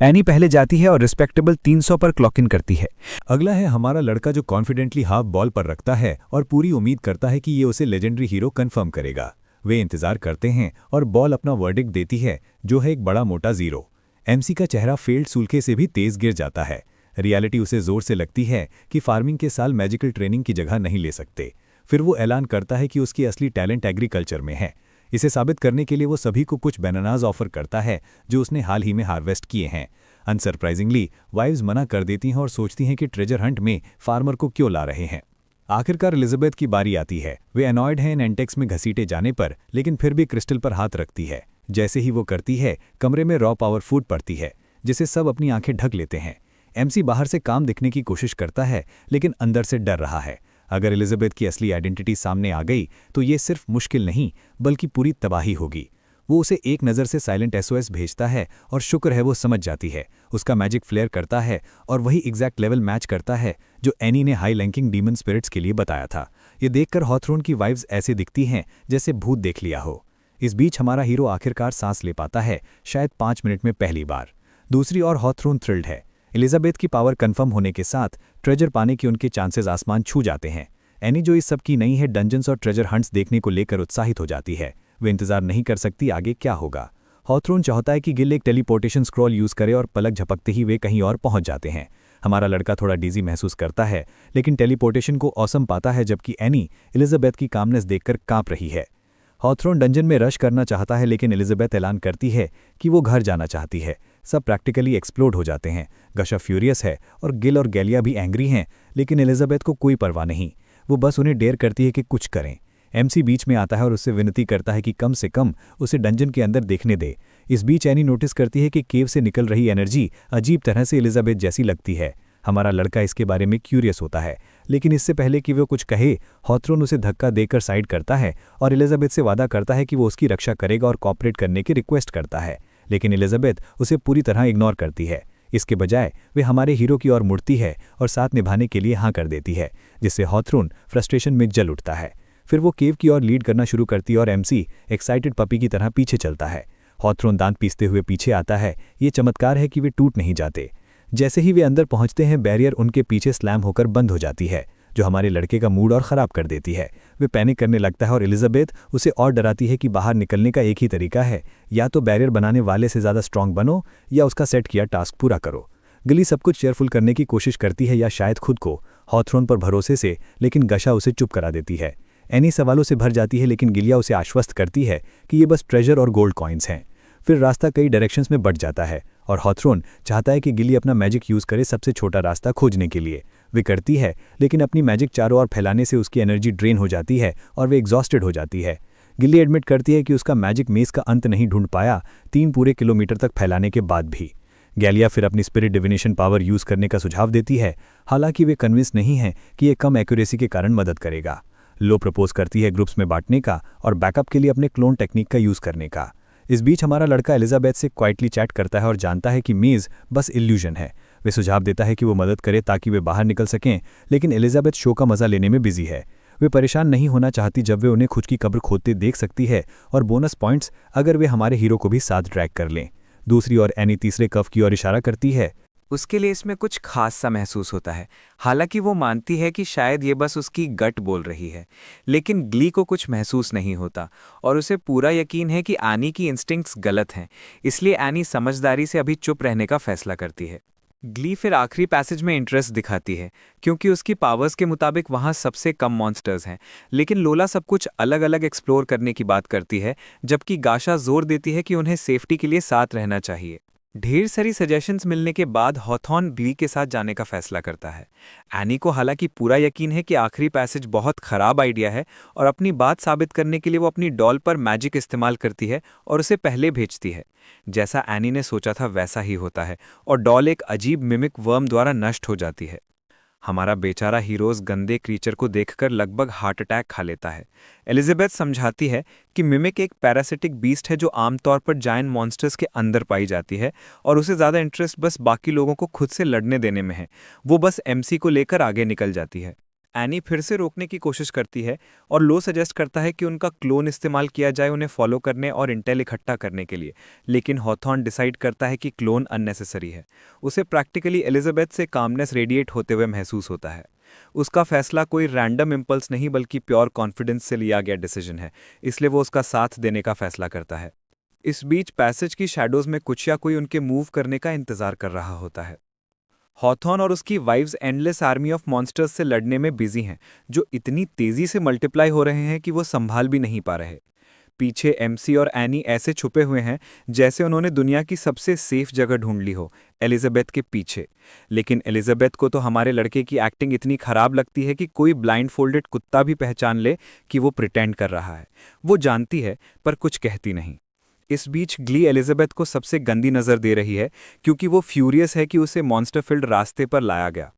S4: एनी पहले जाती है और रिस्पेक्टेबल 300 पर क्लॉक इन करती है।
S2: अगला है हमारा लड़का, जो कॉन्फिडेंटली हाफ बॉल पर रखता है और पूरी उम्मीद करता है कि ये उसे लेजेंडरी हीरो कंफर्म करेगा। वे इंतजार करते हैं और बॉल अपना वर्डिक्ट देती है, जो है एक बड़ा मोटा 0। एमसी का चेहरा फेल्ड सूल्के से भी तेज गिर जाता है। रियलिटी उसे जोर से लगती है कि फार्मिंग के साल मैजिकल ट्रेनिंग की जगह नहीं ले सकते। फिर वो ऐलान करता है कि उसकी असली टैलेंट एग्रीकल्चर में है। इसे साबित करने के लिए वो सभी को कुछ बनानाज ऑफर करता है जो उसने हाल ही में हार्वेस्ट किए हैं। अनसरप्राइजिंगली वाइव्स मना कर देती हैं और सोचती हैं कि ट्रेजर हंट में फार्मर को क्यों ला रहे हैं। आखिरकार एलिजाबेथ की बारी आती है। वे अनॉयड हैं एंटेक्स में घसीटे जाने पर, लेकिन फिर भी क्रिस्टल पर हाथ रखती है। जैसे ही वो करती है, कमरे में रॉ पावर फूट पड़ती है, जिसे सब अपनी आंखें ढक लेते हैं। एमसी बाहर से काम दिखने की कोशिश करता है, लेकिन अंदर से डर रहा है। अगर एलिजाबेथ की असली आइडेंटिटी सामने आ गई तो ये सिर्फ मुश्किल नहीं बल्कि पूरी तबाही होगी। वो उसे एक नज़र से साइलेंट एसओएस भेजता है और शुक्र है वो समझ जाती है। उसका मैजिक फ्लेयर करता है और वही एग्जैक्ट लेवल मैच करता है जो एनी ने हाई रैंकिंग डीमन स्पिरिट्स के लिए बताया था। ये देखकर हॉथॉर्न की वाइव्स ऐसे दिखती हैं जैसे भूत देख लिया हो। इस बीच हमारा हीरो आखिरकार सांस ले पाता है, शायद 5 मिनट में पहली बार। दूसरी ओर हॉथॉर्न थ्रिल्ड है। एलिजाबेथ की पावर कंफर्म होने के साथ ट्रेजर पाने के उनके चांसेस आसमान छू जाते हैं। एनी, जो इस सब की नहीं है, डंजन्स और ट्रेजर हंट्स देखने को लेकर उत्साहित हो जाती है। वे इंतजार नहीं कर सकती आगे क्या होगा। हॉथॉर्न चाहता है कि गिल एक टेलीपोर्टेशन स्क्रॉल यूज करे और पलक झपकते ही वे कहीं और पहुंच जाते हैं। हमारा लड़का थोड़ा डीजी महसूस करता है, लेकिन टेलीपोर्टेशन को ऑसम पाता है, जबकि एनी एलिजाबेथ की कामनेस देखकर कांप रही है। हॉथॉर्न डंजन में रश करना चाहता है, लेकिन एलिजाबेथ ऐलान करती है कि वो घर जाना चाहती है। सब प्रैक्टिकली एक्सप्लोड हो जाते हैं। गशा फ्यूरियस है और गिल और गैलिया भी एंग्री हैं, लेकिन एलिजाबेथ को कोई परवाह नहीं। वो बस उन्हें डेयर करती है कि कुछ करें। एमसी बीच में आता है और उससे विनती करता है कि कम से कम उसे डंजन के अंदर देखने दे। इस बीच एनी नोटिस करती है कि केव से निकल रही एनर्जी अजीब तरह से एलिजाबेथ जैसी लगती है। हमारा लड़का इसके बारे में क्यूरियस होता है, लेकिन इससे पहले कि वो कुछ कहे, हॉथॉर्न उसे धक्का देकर साइड करता है और एलिजाबेथ से वादा करता है कि वो उसकी रक्षा करेगा और कॉपरेट करने की रिक्वेस्ट करता है। लेकिन एलिजाबेथ उसे पूरी तरह इग्नोर करती है। इसके बजाय वे हमारे हीरो की ओर मुड़ती है और साथ निभाने के लिए हाँ कर देती है, जिससे हॉथॉर्न फ्रस्ट्रेशन में जल उठता है। फिर वो केव की ओर लीड करना शुरू करती है और एमसी एक्साइटेड पपी की तरह पीछे चलता है। हॉथॉर्न दांत पीसते हुए पीछे आता है। ये चमत्कार है कि वे टूट नहीं जाते। जैसे ही वे अंदर पहुंचते हैं, बैरियर उनके पीछे स्लैम होकर बंद हो जाती है, जो हमारे लड़के का मूड और ख़राब कर देती है। वे पैनिक करने लगता है और एलिजाबेथ उसे और डराती है कि बाहर निकलने का एक ही तरीका है, या तो बैरियर बनाने वाले से ज़्यादा स्ट्रांग बनो या उसका सेट किया टास्क पूरा करो। गिली सब कुछ चेयरफुल करने की कोशिश करती है, या शायद खुद को, हॉथॉर्न पर भरोसे से, लेकिन गशा उसे चुप करा देती है। एनी सवालों से भर जाती है, लेकिन गिलिया उसे आश्वस्त करती है कि ये बस ट्रेजर और गोल्ड कॉइन्स हैं। फिर रास्ता कई डायरेक्शंस में बढ़ जाता है और हॉथॉर्न चाहता है कि गिली अपना मैजिक यूज़ करे सबसे छोटा रास्ता खोजने के लिए। वे करती है, लेकिन अपनी मैजिक चारों ओर फैलाने से उसकी एनर्जी ड्रेन हो जाती है और वे एग्जॉस्टेड हो जाती है। गिली एडमिट करती है कि उसका मैजिक मेज का अंत नहीं ढूंढ पाया 3 पूरे किलोमीटर तक फैलाने के बाद भी। गैलिया फिर अपनी स्पिरिट डिविनेशन पावर यूज़ करने का सुझाव देती है, हालांकि वे कन्विंस नहीं हैं कि ये कम एक्यूरेसी के कारण मदद करेगा। लो प्रपोज करती है ग्रुप्स में बांटने का और बैकअप के लिए अपने क्लोन टेक्निक का यूज़ करने का। इस बीच हमारा लड़का एलिजाबेथ से क्वाइटली चैट करता है और जानता है कि मेज़ बस इल्यूजन है। वे सुझाव देता है कि वो मदद करे ताकि वे बाहर निकल सकें, लेकिन एलिजाबेथ शो का मज़ा लेने में बिजी है। वे परेशान नहीं होना चाहती जब वे उन्हें खुद की कब्र खोदते देख सकती है, और बोनस पॉइंट्स अगर वे हमारे हीरो को भी साथ ड्रैग कर लें। दूसरी ओर एनी तीसरे कफ की ओर इशारा करती है।
S6: उसके लिए इसमें कुछ खास सा महसूस होता है। हालांकि वो मानती है कि शायद ये बस उसकी गट बोल रही है, लेकिन ग्ली को कुछ महसूस नहीं होता और उसे पूरा यकीन है कि एनी की इंस्टिंक्ट्स गलत हैं। इसलिए एनी समझदारी से अभी चुप रहने का फैसला करती है। ग्ली फिर आखिरी पैसेज में इंटरेस्ट दिखाती है क्योंकि उसकी पावर्स के मुताबिक वहाँ सबसे कम मॉन्स्टर्स हैं, लेकिन लोला सब कुछ अलग अलग एक्सप्लोर करने की बात करती है, जबकि गाशा जोर देती है कि उन्हें सेफ्टी के लिए साथ रहना चाहिए। ढेर सारी सजेशंस मिलने के बाद हॉथॉर्न ग्ली के साथ जाने का फैसला करता है। एनी को हालांकि पूरा यकीन है कि आखिरी पैसेज बहुत खराब आइडिया है और अपनी बात साबित करने के लिए वो अपनी डॉल पर मैजिक इस्तेमाल करती है और उसे पहले भेजती है। जैसा एनी ने सोचा था वैसा ही होता है और डॉल एक अजीब मिमिक वर्म द्वारा नष्ट हो जाती है। हमारा बेचारा हीरोज गंदे क्रीचर को देखकर लगभग हार्ट अटैक खा लेता है। एलिजाबेथ समझाती है कि मिमिक एक पैरासिटिक बीस्ट है जो आमतौर पर जायंट मॉन्स्टर्स के अंदर पाई जाती है और उसे ज़्यादा इंटरेस्ट बस बाकी लोगों को खुद से लड़ने देने में है। वो बस एमसी को लेकर आगे निकल जाती है। एनी फिर से रोकने की कोशिश करती है और लो सजेस्ट करता है कि उनका क्लोन इस्तेमाल किया जाए उन्हें फॉलो करने और इंटेल इकट्ठा करने के लिए, लेकिन हॉथॉर्न डिसाइड करता है कि क्लोन अननेसेसरी है। उसे प्रैक्टिकली एलिजाबेथ से कामनेस रेडिएट होते हुए महसूस होता है। उसका फैसला कोई रैंडम इम्पल्स नहीं बल्कि प्योर कॉन्फिडेंस से लिया गया डिसीजन है, इसलिए वो उसका साथ देने का फैसला करता है। इस बीच पैसेज की शैडोज में कुछ या कोई उनके मूव करने का इंतजार कर रहा होता है। हॉथॉर्न और उसकी wives endless army of monsters से लड़ने में बिजी हैं, जो इतनी तेजी से मल्टीप्लाई हो रहे हैं कि वो संभाल भी नहीं पा रहे। पीछे एमसी और एनी ऐसे छुपे हुए हैं जैसे उन्होंने दुनिया की सबसे सेफ जगह ढूंढ ली हो, एलिजाबेथ के पीछे। लेकिन एलिजाबेथ को तो हमारे लड़के की एक्टिंग इतनी खराब लगती है कि कोई ब्लाइंड फोल्डेड कुत्ता भी पहचान ले कि वो प्रिटेंड कर रहा है। वो जानती है पर कुछ कहती नहीं। इस बीच ग्ली एलिजाबेथ को सबसे गंदी नज़र दे रही है क्योंकि वो फ्यूरियस है कि उसे मॉन्स्टर फील्ड रास्ते पर लाया गया।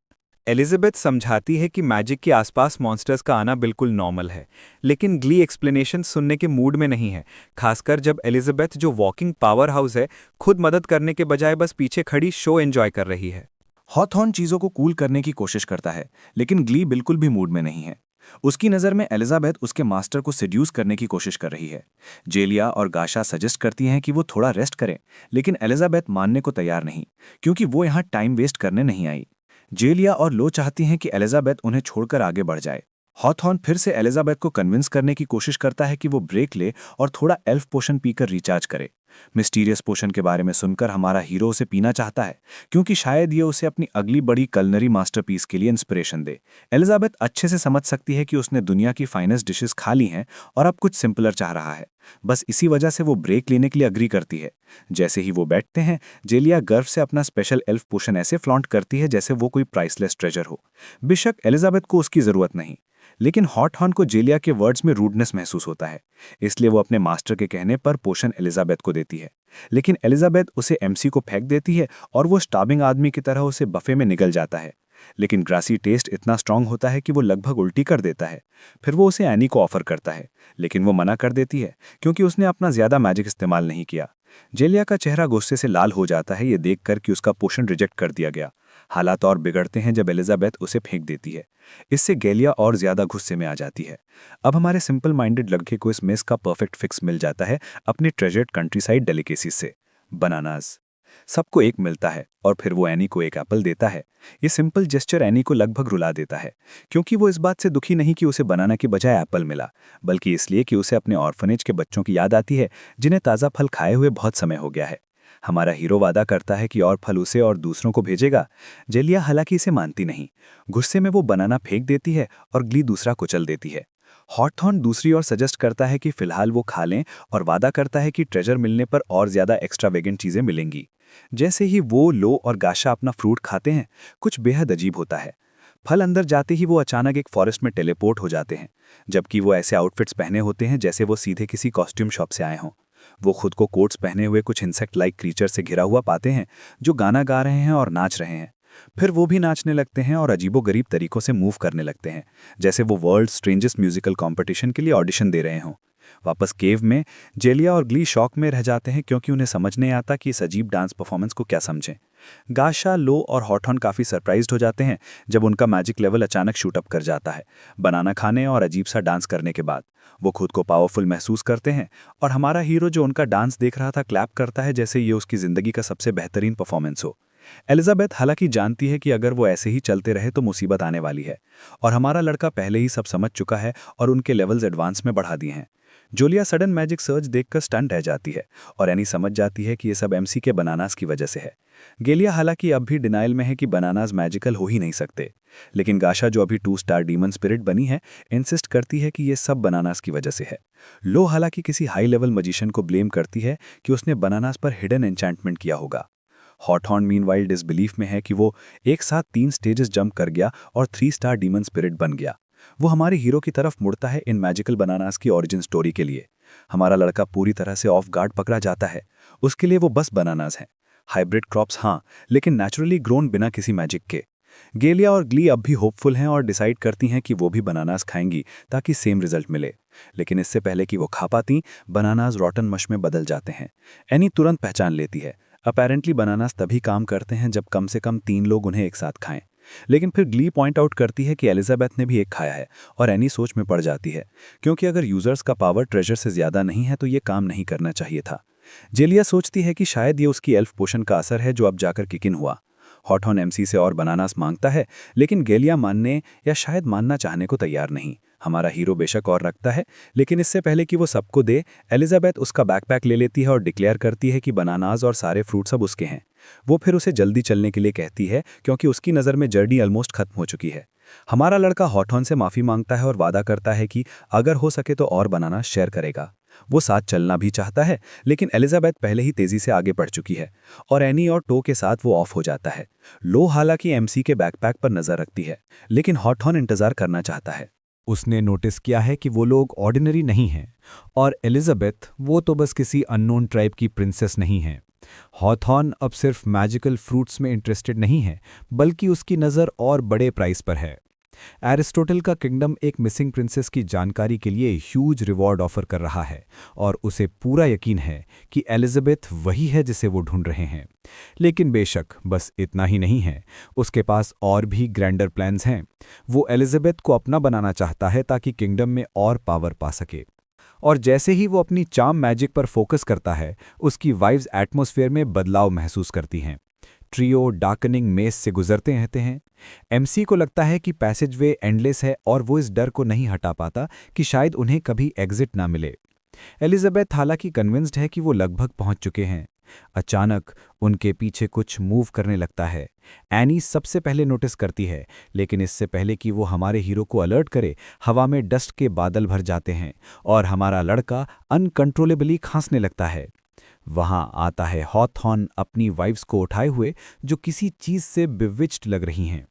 S6: एलिजाबेथ समझाती है कि मैजिक के आसपास मॉन्स्टर्स का आना बिल्कुल नॉर्मल है, लेकिन ग्ली एक्सप्लेनेशन सुनने के मूड में नहीं है, खासकर जब एलिजाबेथ जो वॉकिंग पावर हाउस है खुद मदद करने के बजाय बस पीछे खड़ी शो एंजॉय कर रही है।
S2: हॉथॉर्न चीज़ों को कूल करने की कोशिश करता है, लेकिन ग्ली बिल्कुल भी मूड में नहीं है। उसकी नज़र में एलिजाबेथ उसके मास्टर को सेड्यूस करने की कोशिश कर रही है। जेलिया और गाशा सजेस्ट करती हैं कि वो थोड़ा रेस्ट करें, लेकिन एलिजाबेथ मानने को तैयार नहीं, क्योंकि वो यहाँ टाइम वेस्ट करने नहीं आई। जेलिया और लो चाहती हैं कि एलिजाबेथ उन्हें छोड़कर आगे बढ़ जाए। हॉथॉर्न फिर से एलिजाबेथ को कन्विंस करने की कोशिश करता है कि वो ब्रेक ले और थोड़ा एल्फ पोशन पीकर रिचार्ज करे। मिस्टीरियस पोशन के बारे में सुनकर हमारा हीरो उसे पीना चाहता है, क्योंकि शायद ये उसे अपनी अगली बड़ी कलनरी मास्टरपीस के लिए इंस्पिरेशन दे। एलिजाबेथ अच्छे से समझ सकती है कि उसने दुनिया की फाइनेस्ट डिशेस खा ली हैं और अब कुछ सिंपलर चाह रहा है। बस इसी वजह से वो ब्रेक लेने के लिए अग्री करती है। जैसे ही वो बैठते हैं, जेलिया गर्व से अपना स्पेशल एल्फ पोशन ऐसे फ्लॉन्ट करती है जैसे वो कोई प्राइसलेस ट्रेजर हो। बेशक एलिजाबेथ को उसकी जरूरत नहीं, लेकिन हॉथॉर्न को जेलिया के वर्ड्स में रूडनेस महसूस होता है, इसलिए वो अपने मास्टर के कहने पर पोशन एलिजाबेथ को देती है। लेकिन एलिजाबेथ उसे एमसी को फेंक देती है और वो स्टार्विंग आदमी की तरह उसे बफे में निगल जाता है। लेकिन ग्रासी टेस्ट इतना स्ट्रांग होता है कि वो लगभग उल्टी कर देता है। फिर वो उसे एनी को ऑफर करता है, लेकिन वो मना कर देती है क्योंकि उसने अपना ज्यादा मैजिक इस्तेमाल नहीं किया। जेलिया का चेहरा गुस्से से लाल हो जाता है ये देखकर कि उसका पोशन रिजेक्ट कर दिया गया। हालात और बिगड़ते हैं जब एलिजाबेथ उसे फेंक देती है। इससे गेलिया और ज्यादा गुस्से में आ जाती है। अब हमारे सिंपल माइंडेड लड़के को इस मेस का परफेक्ट फिक्स मिल जाता है अपनी ट्रेजर्ड कंट्रीसाइड डेलिकेसी से, बनानास। सबको एक मिलता है और फिर वो एनी को एक एप्पल देता है। ये सिंपल जेस्चर एनी को लगभग रुला देता है, क्योंकि वो इस बात से दुखी नहीं कि उसे बनाना की बजाय एप्पल मिला, बल्कि इसलिए कि उसे अपने ऑर्फनेज के बच्चों की याद आती है जिन्हें ताज़ा फल खाए हुए बहुत समय हो गया है। हमारा हीरो वादा करता है कि और फल उसे और दूसरों को भेजेगा। जेलिया हालांकि इसे मानती नहीं। गुस्से में वो बनाना फेंक देती है और ग्ली दूसरा कुचल देती है। हॉथॉर्न दूसरी ओर सजेस्ट करता है कि फिलहाल वो खा लें और वादा करता है कि ट्रेजर मिलने पर और ज्यादा एक्स्ट्रावेगेंट चीजें मिलेंगी। जैसे ही वो, लो और गाशा अपना फ्रूट खाते हैं, कुछ बेहद अजीब होता है। फल अंदर जाते ही वो अचानक एक फॉरेस्ट में टेलीपोर्ट हो जाते हैं, जबकि वो ऐसे आउटफिट्स पहने होते हैं जैसे वो सीधे किसी कॉस्ट्यूम शॉप से आए हों। वो खुद को कोट्स पहने हुए कुछ इंसेक्ट लाइक क्रीचर से घिरा हुआ पाते हैं जो गाना गा रहे हैं और नाच रहे हैं। फिर वो भी नाचने लगते हैं और अजीबोगरीब तरीकों से मूव करने लगते हैं, जैसे वो वर्ल्ड स्ट्रेंजेस्ट म्यूजिकल कॉम्पिटिशन के लिए ऑडिशन दे रहे हों। वापस केव में जेलिया और ग्ली शॉक में रह जाते हैं क्योंकि उन्हें समझ नहीं आता कि इस अजीब डांस परफॉर्मेंस को क्या समझें। गाशा, लो और हॉथॉर्न काफ़ी सरप्राइज्ड हो जाते हैं जब उनका मैजिक लेवल अचानक शूट अप कर जाता है। बनाना खाने और अजीब सा डांस करने के बाद वो खुद को पावरफुल महसूस करते हैं और हमारा हीरो जो उनका डांस देख रहा था क्लैप करता है जैसे ये उसकी ज़िंदगी का सबसे बेहतरीन परफॉर्मेंस हो। एलिजाबेथ हालांकि जानती है कि अगर वो ऐसे ही चलते रहे तो मुसीबत आने वाली है, और हमारा लड़का पहले ही सब समझ चुका है और उनके लेवल्स एडवांस में बढ़ा दिए हैं।
S4: जोलिया सडन मैजिक सर्च देखकर स्टन रह जाती है और एनी समझ जाती है कि ये सब एमसी के बनानास की वजह से है। गेलिया हालांकि अब भी डिनाइल में है कि बनानास मैजिकल हो ही नहीं सकते, लेकिन गाशा जो अभी 2 स्टार डीमन स्पिरिट बनी है इंसिस्ट करती है कि ये सब बनानास की वजह से है। लो हालांकि किसी हाई लेवल मजिशियन को ब्लेम करती है कि उसने बनानास पर हिडन एन्चैंटमेंट किया होगा। हॉटहॉर्न मीनवाइल डिसबिलीफ में है कि वो एक साथ 3 स्टेजेस जंप कर गया और 3 स्टार डीमन स्पिरिट बन गया। वो हमारे हीरो की तरफ मुड़ता है इन मैजिकल बनानास की ओरिजिन स्टोरी के लिए। हमारा लड़का पूरी तरह से ऑफ गार्ड पकड़ा जाता है। उसके लिए वो बस बनानास हैं, हाइब्रिड क्रॉप्स हाँ, लेकिन नेचुरली ग्रोन बिना किसी मैजिक के। गेलिया और ग्ली अब भी होपफुल हैं और डिसाइड करती हैं कि वो भी बनानास खाएंगी ताकि सेम रिजल्ट मिले, लेकिन इससे पहले कि वो खा पाती बनानास रॉटन मश में बदल जाते हैं। एनी तुरंत पहचान लेती है। अपेरेंटली बनानास तभी काम करते हैं जब कम से कम 3 लोग उन्हें एक साथ खाएं, लेकिन फिर ग्ली पॉइंट आउट करती है कि एलिजाबेथ ने भी एक खाया है और एनी सोच में पड़ जाती है, क्योंकि अगर यूजर्स का पावर ट्रेजर से ज्यादा नहीं है तो ये काम नहीं करना चाहिए था। जेलिया सोचती है कि शायद ये उसकी एल्फ पोशन का असर है जो अब जाकर किक इन हुआ। हॉटहॉर्न एमसी से और बनानास मांगता है, लेकिन गेलिया मानने या शायद मानना चाहने को तैयार नहीं। हमारा हीरो बेशक और रखता है, लेकिन इससे पहले कि वो सबको दे, एलिजाबेथ उसका बैकपैक ले लेती है और डिक्लेयर करती है कि बनानास और सारे फ्रूट सब उसके हैं। वो फिर उसे जल्दी चलने के लिए कहती है क्योंकि उसकी नज़र में जर्नी ऑलमोस्ट खत्म हो चुकी है। हमारा लड़का हॉटहॉर्न से माफ़ी मांगता है और वादा करता है कि अगर हो सके तो और बनाना शेयर करेगा। वो साथ चलना भी चाहता है, लेकिन एलिजाबेथ पहले ही तेजी से आगे बढ़ चुकी है और एनी और टो के साथ वो ऑफ हो जाता है। लो हालांकि एमसी के बैकपैक पर नजर रखती है, लेकिन हॉटहॉर्न इंतजार करना चाहता है।
S2: उसने नोटिस किया है कि वो लोग ऑर्डिनरी नहीं हैं और एलिजाबेथ वो तो बस किसी अननोन ट्राइब की प्रिंसेस नहीं है। हॉथॉर्न अब सिर्फ मैजिकल फ्रूट्स में इंटरेस्टेड नहीं है, बल्कि उसकी नज़र और बड़े प्राइस पर है। एरिस्टोटल का किंगडम एक मिसिंग प्रिंसेस की जानकारी के लिए ह्यूज रिवॉर्ड ऑफर कर रहा है और उसे पूरा यकीन है कि एलिजाबेथ वही है जिसे वो ढूंढ रहे हैं। लेकिन बेशक बस इतना ही नहीं है, उसके पास और भी ग्रैंडर प्लान्स हैं। वो एलिजाबेथ को अपना बनाना चाहता है ताकि किंगडम में और पावर पा सके। और जैसे ही वो अपनी चार्म मैजिक पर फोकस करता है, उसकी वाइव्स एटमॉस्फेयर में बदलाव महसूस करती हैं। ट्रियो डार्कनिंग मेस से गुजरते रहते हैं। एमसी को लगता है कि पैसेजवे एंडलेस है और वो इस डर को नहीं हटा पाता कि शायद उन्हें कभी एग्जिट ना मिले। एलिजाबेथ हालांकि कन्विंस्ड है कि वो लगभग पहुंच चुके हैं। अचानक उनके पीछे कुछ मूव करने लगता है। एनी सबसे पहले नोटिस करती है, लेकिन इससे पहले कि वो हमारे हीरो को अलर्ट करे, हवा में डस्ट के बादल भर जाते हैं और हमारा लड़का अनकंट्रोलेबली खांसने लगता है। वहां आता है हॉथॉर्न अपनी वाइफ्स को उठाए हुए, जो किसी चीज से बिविच्ड लग रही हैं।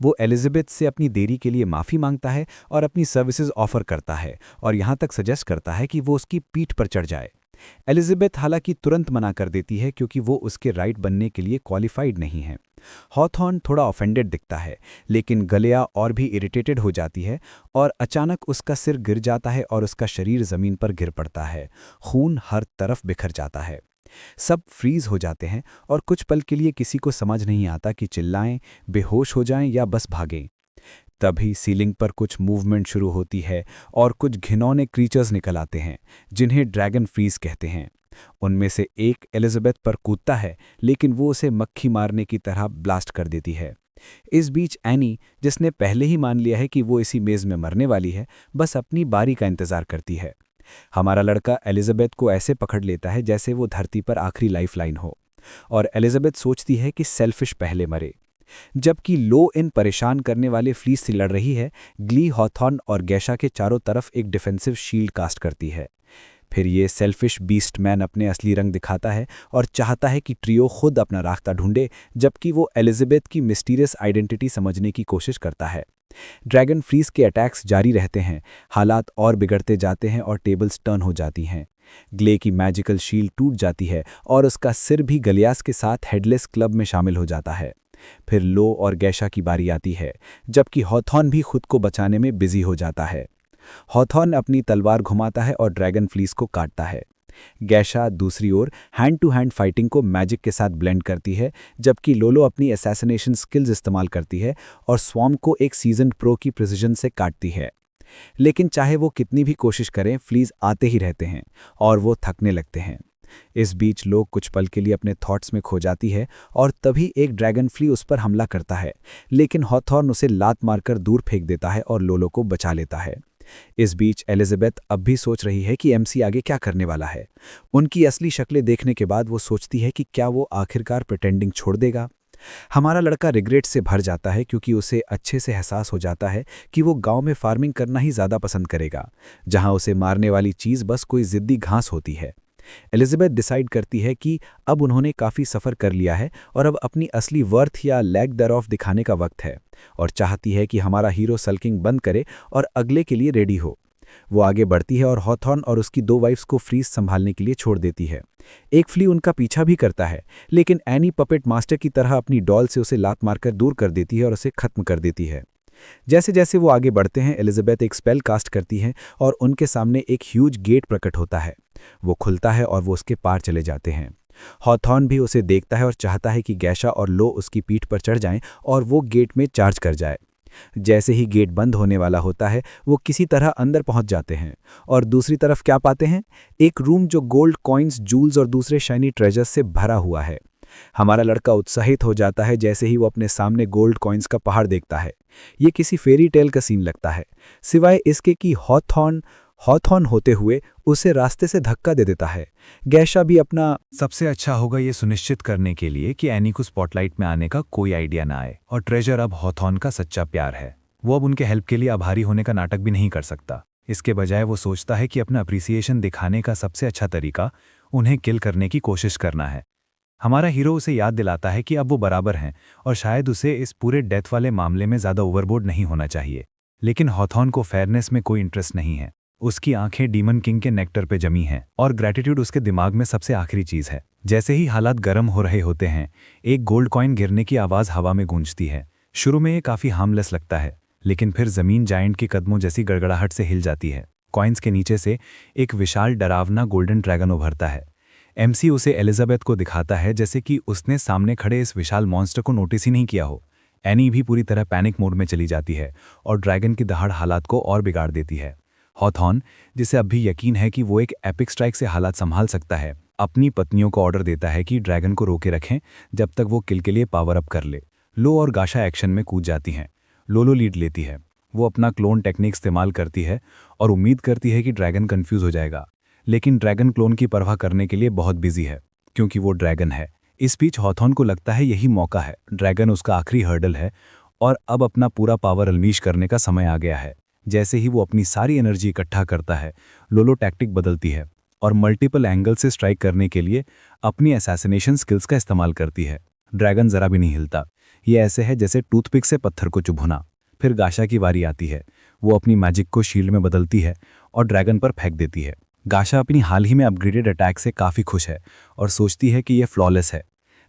S2: वो एलिजाबेथ से अपनी देरी के लिए माफ़ी मांगता है और अपनी सर्विसेज ऑफर करता है और यहां तक सजेस्ट करता है कि वो उसकी पीठ पर चढ़ जाए। एलिजाबेथ हालांकि तुरंत मना कर देती है क्योंकि वो उसके राइट बनने के लिए क्वालिफाइड नहीं है। हॉथॉर्न थोड़ा ऑफेंडेड दिखता है, लेकिन गलिया और भी इरिटेटेड हो जाती है और अचानक उसका सिर गिर जाता है और उसका शरीर जमीन पर गिर पड़ता है। खून हर तरफ बिखर जाता है। सब फ्रीज हो जाते हैं और कुछ पल के लिए किसी को समझ नहीं आता कि चिल्लाएं, बेहोश हो जाएं या बस भागें। तभी सीलिंग पर कुछ मूवमेंट शुरू होती है और कुछ घिनौने क्रीचर्स निकल आते हैं, जिन्हें ड्रैगन फ्रीज कहते हैं। उनमें से एक एलिजाबेथ पर कूदता है, लेकिन वो उसे मक्खी मारने की तरह ब्लास्ट कर देती है। इस बीच एनी, जिसने पहले ही मान लिया है कि वो इसी मेज में मरने वाली है, बस अपनी बारी का इंतजार करती है। हमारा लड़का एलिजाबेथ को ऐसे पकड़ लेता है जैसे वो धरती पर आखिरी लाइफलाइन हो, और एलिजाबेथ सोचती है कि सेल्फिश पहले मरे। जबकि लो इन परेशान करने वाले फ्लीस से लड़ रही है, ग्ली हॉथॉर्न और गैशा के चारों तरफ एक डिफेंसिव शील्ड कास्ट करती है। फिर ये सेल्फिश बीस्ट मैन अपने असली रंग दिखाता है और चाहता है कि ट्रियो खुद अपना रास्ता ढूंढे, जबकि वो एलिजाबेथ की मिस्टीरियस आइडेंटिटी समझने की कोशिश करता है। ड्रैगन फ्रीज के अटैक्स जारी रहते हैं, हालात और बिगड़ते जाते हैं और टेबल्स टर्न हो जाती हैं। ग्ले की मैजिकल शील्ड टूट जाती है और उसका सिर भी गलियास के साथ हेडलेस क्लब में शामिल हो जाता है। फिर लो और गैशा की बारी आती है, जबकि हॉथॉर्न भी खुद को बचाने में बिजी हो जाता है। हॉथॉर्न अपनी तलवार घुमाता है और ड्रैगन फ्लीस को काटता है। गैशा दूसरी ओर हैंड टू हैंड फाइटिंग को मैजिक के साथ ब्लेंड करती है, जबकि लोलो अपनी असैसिनेशन स्किल्स इस्तेमाल करती है और स्वॉर्म को एक सीजन्ड प्रो की प्रिसिजन से काटती है। लेकिन चाहे वो कितनी भी कोशिश करें, फ्लीज आते ही रहते हैं और वो थकने लगते हैं। इस बीच लोग कुछ पल के लिए अपने थॉट्स में खो जाती है और तभी एक ड्रैगन फ्ली उस पर हमला करता है, लेकिन हॉथॉर्न उसे लात मारकर दूर फेंक देता है और लोलो को बचा लेता है।
S4: इस बीच एलिजाबेथ अब भी सोच रही है कि एमसी आगे क्या करने वाला है। उनकी असली शक्लें देखने के बाद वो सोचती है कि क्या वो आखिरकार प्रिटेंडिंग छोड़ देगा। हमारा लड़का रिग्रेट से भर जाता है क्योंकि उसे अच्छे से एहसास हो जाता है कि वो गांव में फार्मिंग करना ही ज़्यादा पसंद करेगा, जहां उसे मारने वाली चीज़ बस कोई ज़िद्दी घास होती है। एलिजाबेथ डिसाइड करती है कि अब उन्होंने काफ़ी सफ़र कर लिया है और अब अपनी असली वर्थ या लैग दरऑफ दिखाने का वक्त है, और चाहती है कि हमारा हीरो सल्किंग बंद करे और अगले के लिए रेडी हो। वो आगे बढ़ती है और हॉथॉर्न और उसकी 2 वाइफ्स को फ्रीज संभालने के लिए छोड़ देती है। एक फ्ली उनका पीछा भी करता है, लेकिन एनी पपेट मास्टर की तरह अपनी डॉल से उसे लात मारकर दूर कर देती है और उसे खत्म कर देती है। जैसे जैसे वो आगे बढ़ते हैं, एलिजाबेथ एक स्पेल कास्ट करती है और उनके सामने एक ह्यूज गेट प्रकट होता है। वो खुलता है और वो उसके पार चले जाते हैं। हॉथॉर्न भी उसे देखता है और चाहता है कि गैशा और लो उसकी पीठ पर चढ़ जाएं और वो गेट में चार्ज कर जाए। जैसे ही गेट बंद होने वाला होता है, वो किसी तरह अंदर पहुंच जाते हैं और दूसरी तरफ क्या पाते हैं? एक रूम जो गोल्ड कॉइन्स, जूल्स और दूसरे शाइनी ट्रेजर्स से भरा हुआ है। हमारा लड़का उत्साहित हो जाता है जैसे ही वो अपने सामने गोल्ड कॉइन्स का पहाड़ देखता है। ये किसी फेरी टेल का सीन लगता है, सिवाय इसके कि हॉथॉर्न होते हुए उसे रास्ते से धक्का दे देता है। गैशा भी अपना
S1: सबसे अच्छा होगा ये सुनिश्चित करने के लिए कि एनी को स्पॉटलाइट में आने का कोई आइडिया ना आए, और ट्रेजर अब हॉथॉर्न का सच्चा प्यार है। वो अब उनके हेल्प के लिए आभारी होने का नाटक भी नहीं कर सकता। इसके बजाय वो सोचता है कि अपना अप्रिसिएशन दिखाने का सबसे अच्छा तरीका उन्हें किल करने की कोशिश करना है। हमारा हीरो उसे याद दिलाता है कि अब वो बराबर हैं और शायद उसे इस पूरे डेथ वाले मामले में ज़्यादा ओवरबोर्ड नहीं होना चाहिए। लेकिन हॉथॉर्न को फेयरनेस में कोई इंटरेस्ट नहीं है। उसकी आंखें डीमन किंग के नेक्टर पे जमी हैं और ग्रैटिट्यूड उसके दिमाग में सबसे आखिरी चीज़ है। जैसे ही हालात गर्म हो रहे होते हैं, एक गोल्ड कॉइन गिरने की आवाज़ हवा में गूंजती है। शुरू में ये काफ़ी हार्मलेस लगता है, लेकिन फिर ज़मीन जायंट के कदमों जैसी गड़गड़ाहट से हिल जाती है। कॉइन्स के नीचे से एक विशाल डरावना गोल्डन ड्रैगन उभरता है। एमसी उसे एलिजाबेथ को दिखाता है जैसे कि उसने सामने खड़े इस विशाल मॉन्स्टर को नोटिस ही नहीं किया हो। एनी भी पूरी तरह पैनिक मोड में चली जाती है और ड्रैगन की दहाड़ हालात को और बिगाड़ देती है। हॉथॉर्न, जिसे अब भी यकीन है कि वो एक एपिक स्ट्राइक से हालात संभाल सकता है, अपनी पत्नियों को ऑर्डर देता है कि ड्रैगन को रोके रखें जब तक वो किल के लिए पावर अप कर ले। लो और गाशा एक्शन में कूद जाती हैं। लोलो लीड लेती है। वो अपना क्लोन टेक्निक इस्तेमाल करती है और उम्मीद करती है कि ड्रैगन कंफ्यूज हो जाएगा, लेकिन ड्रैगन क्लोन की परवाह करने के लिए बहुत बिजी है क्योंकि वो ड्रैगन है। इस बीच हॉथॉर्न को लगता है यही मौका है, ड्रैगन उसका आखिरी हर्डल है और अब अपना पूरा पावर अनलीश करने का समय आ गया है। जैसे ही वो अपनी सारी एनर्जी इकट्ठा करता है, लोलो टैक्टिक बदलती है और मल्टीपल एंगल से स्ट्राइक करने के लिए अपनी असैसिनेशन स्किल्स का इस्तेमाल करती है। ड्रैगन जरा भी नहीं हिलता। ये ऐसे है जैसे टूथपिक से पत्थर को चुभना। फिर गाशा की बारी आती है। वो अपनी मैजिक को शील्ड में बदलती है और ड्रैगन पर फेंक देती है। गाशा अपनी हाल ही में अपग्रेडेड अटैक से काफ़ी खुश है और सोचती है कि यह फ्लॉलेस है,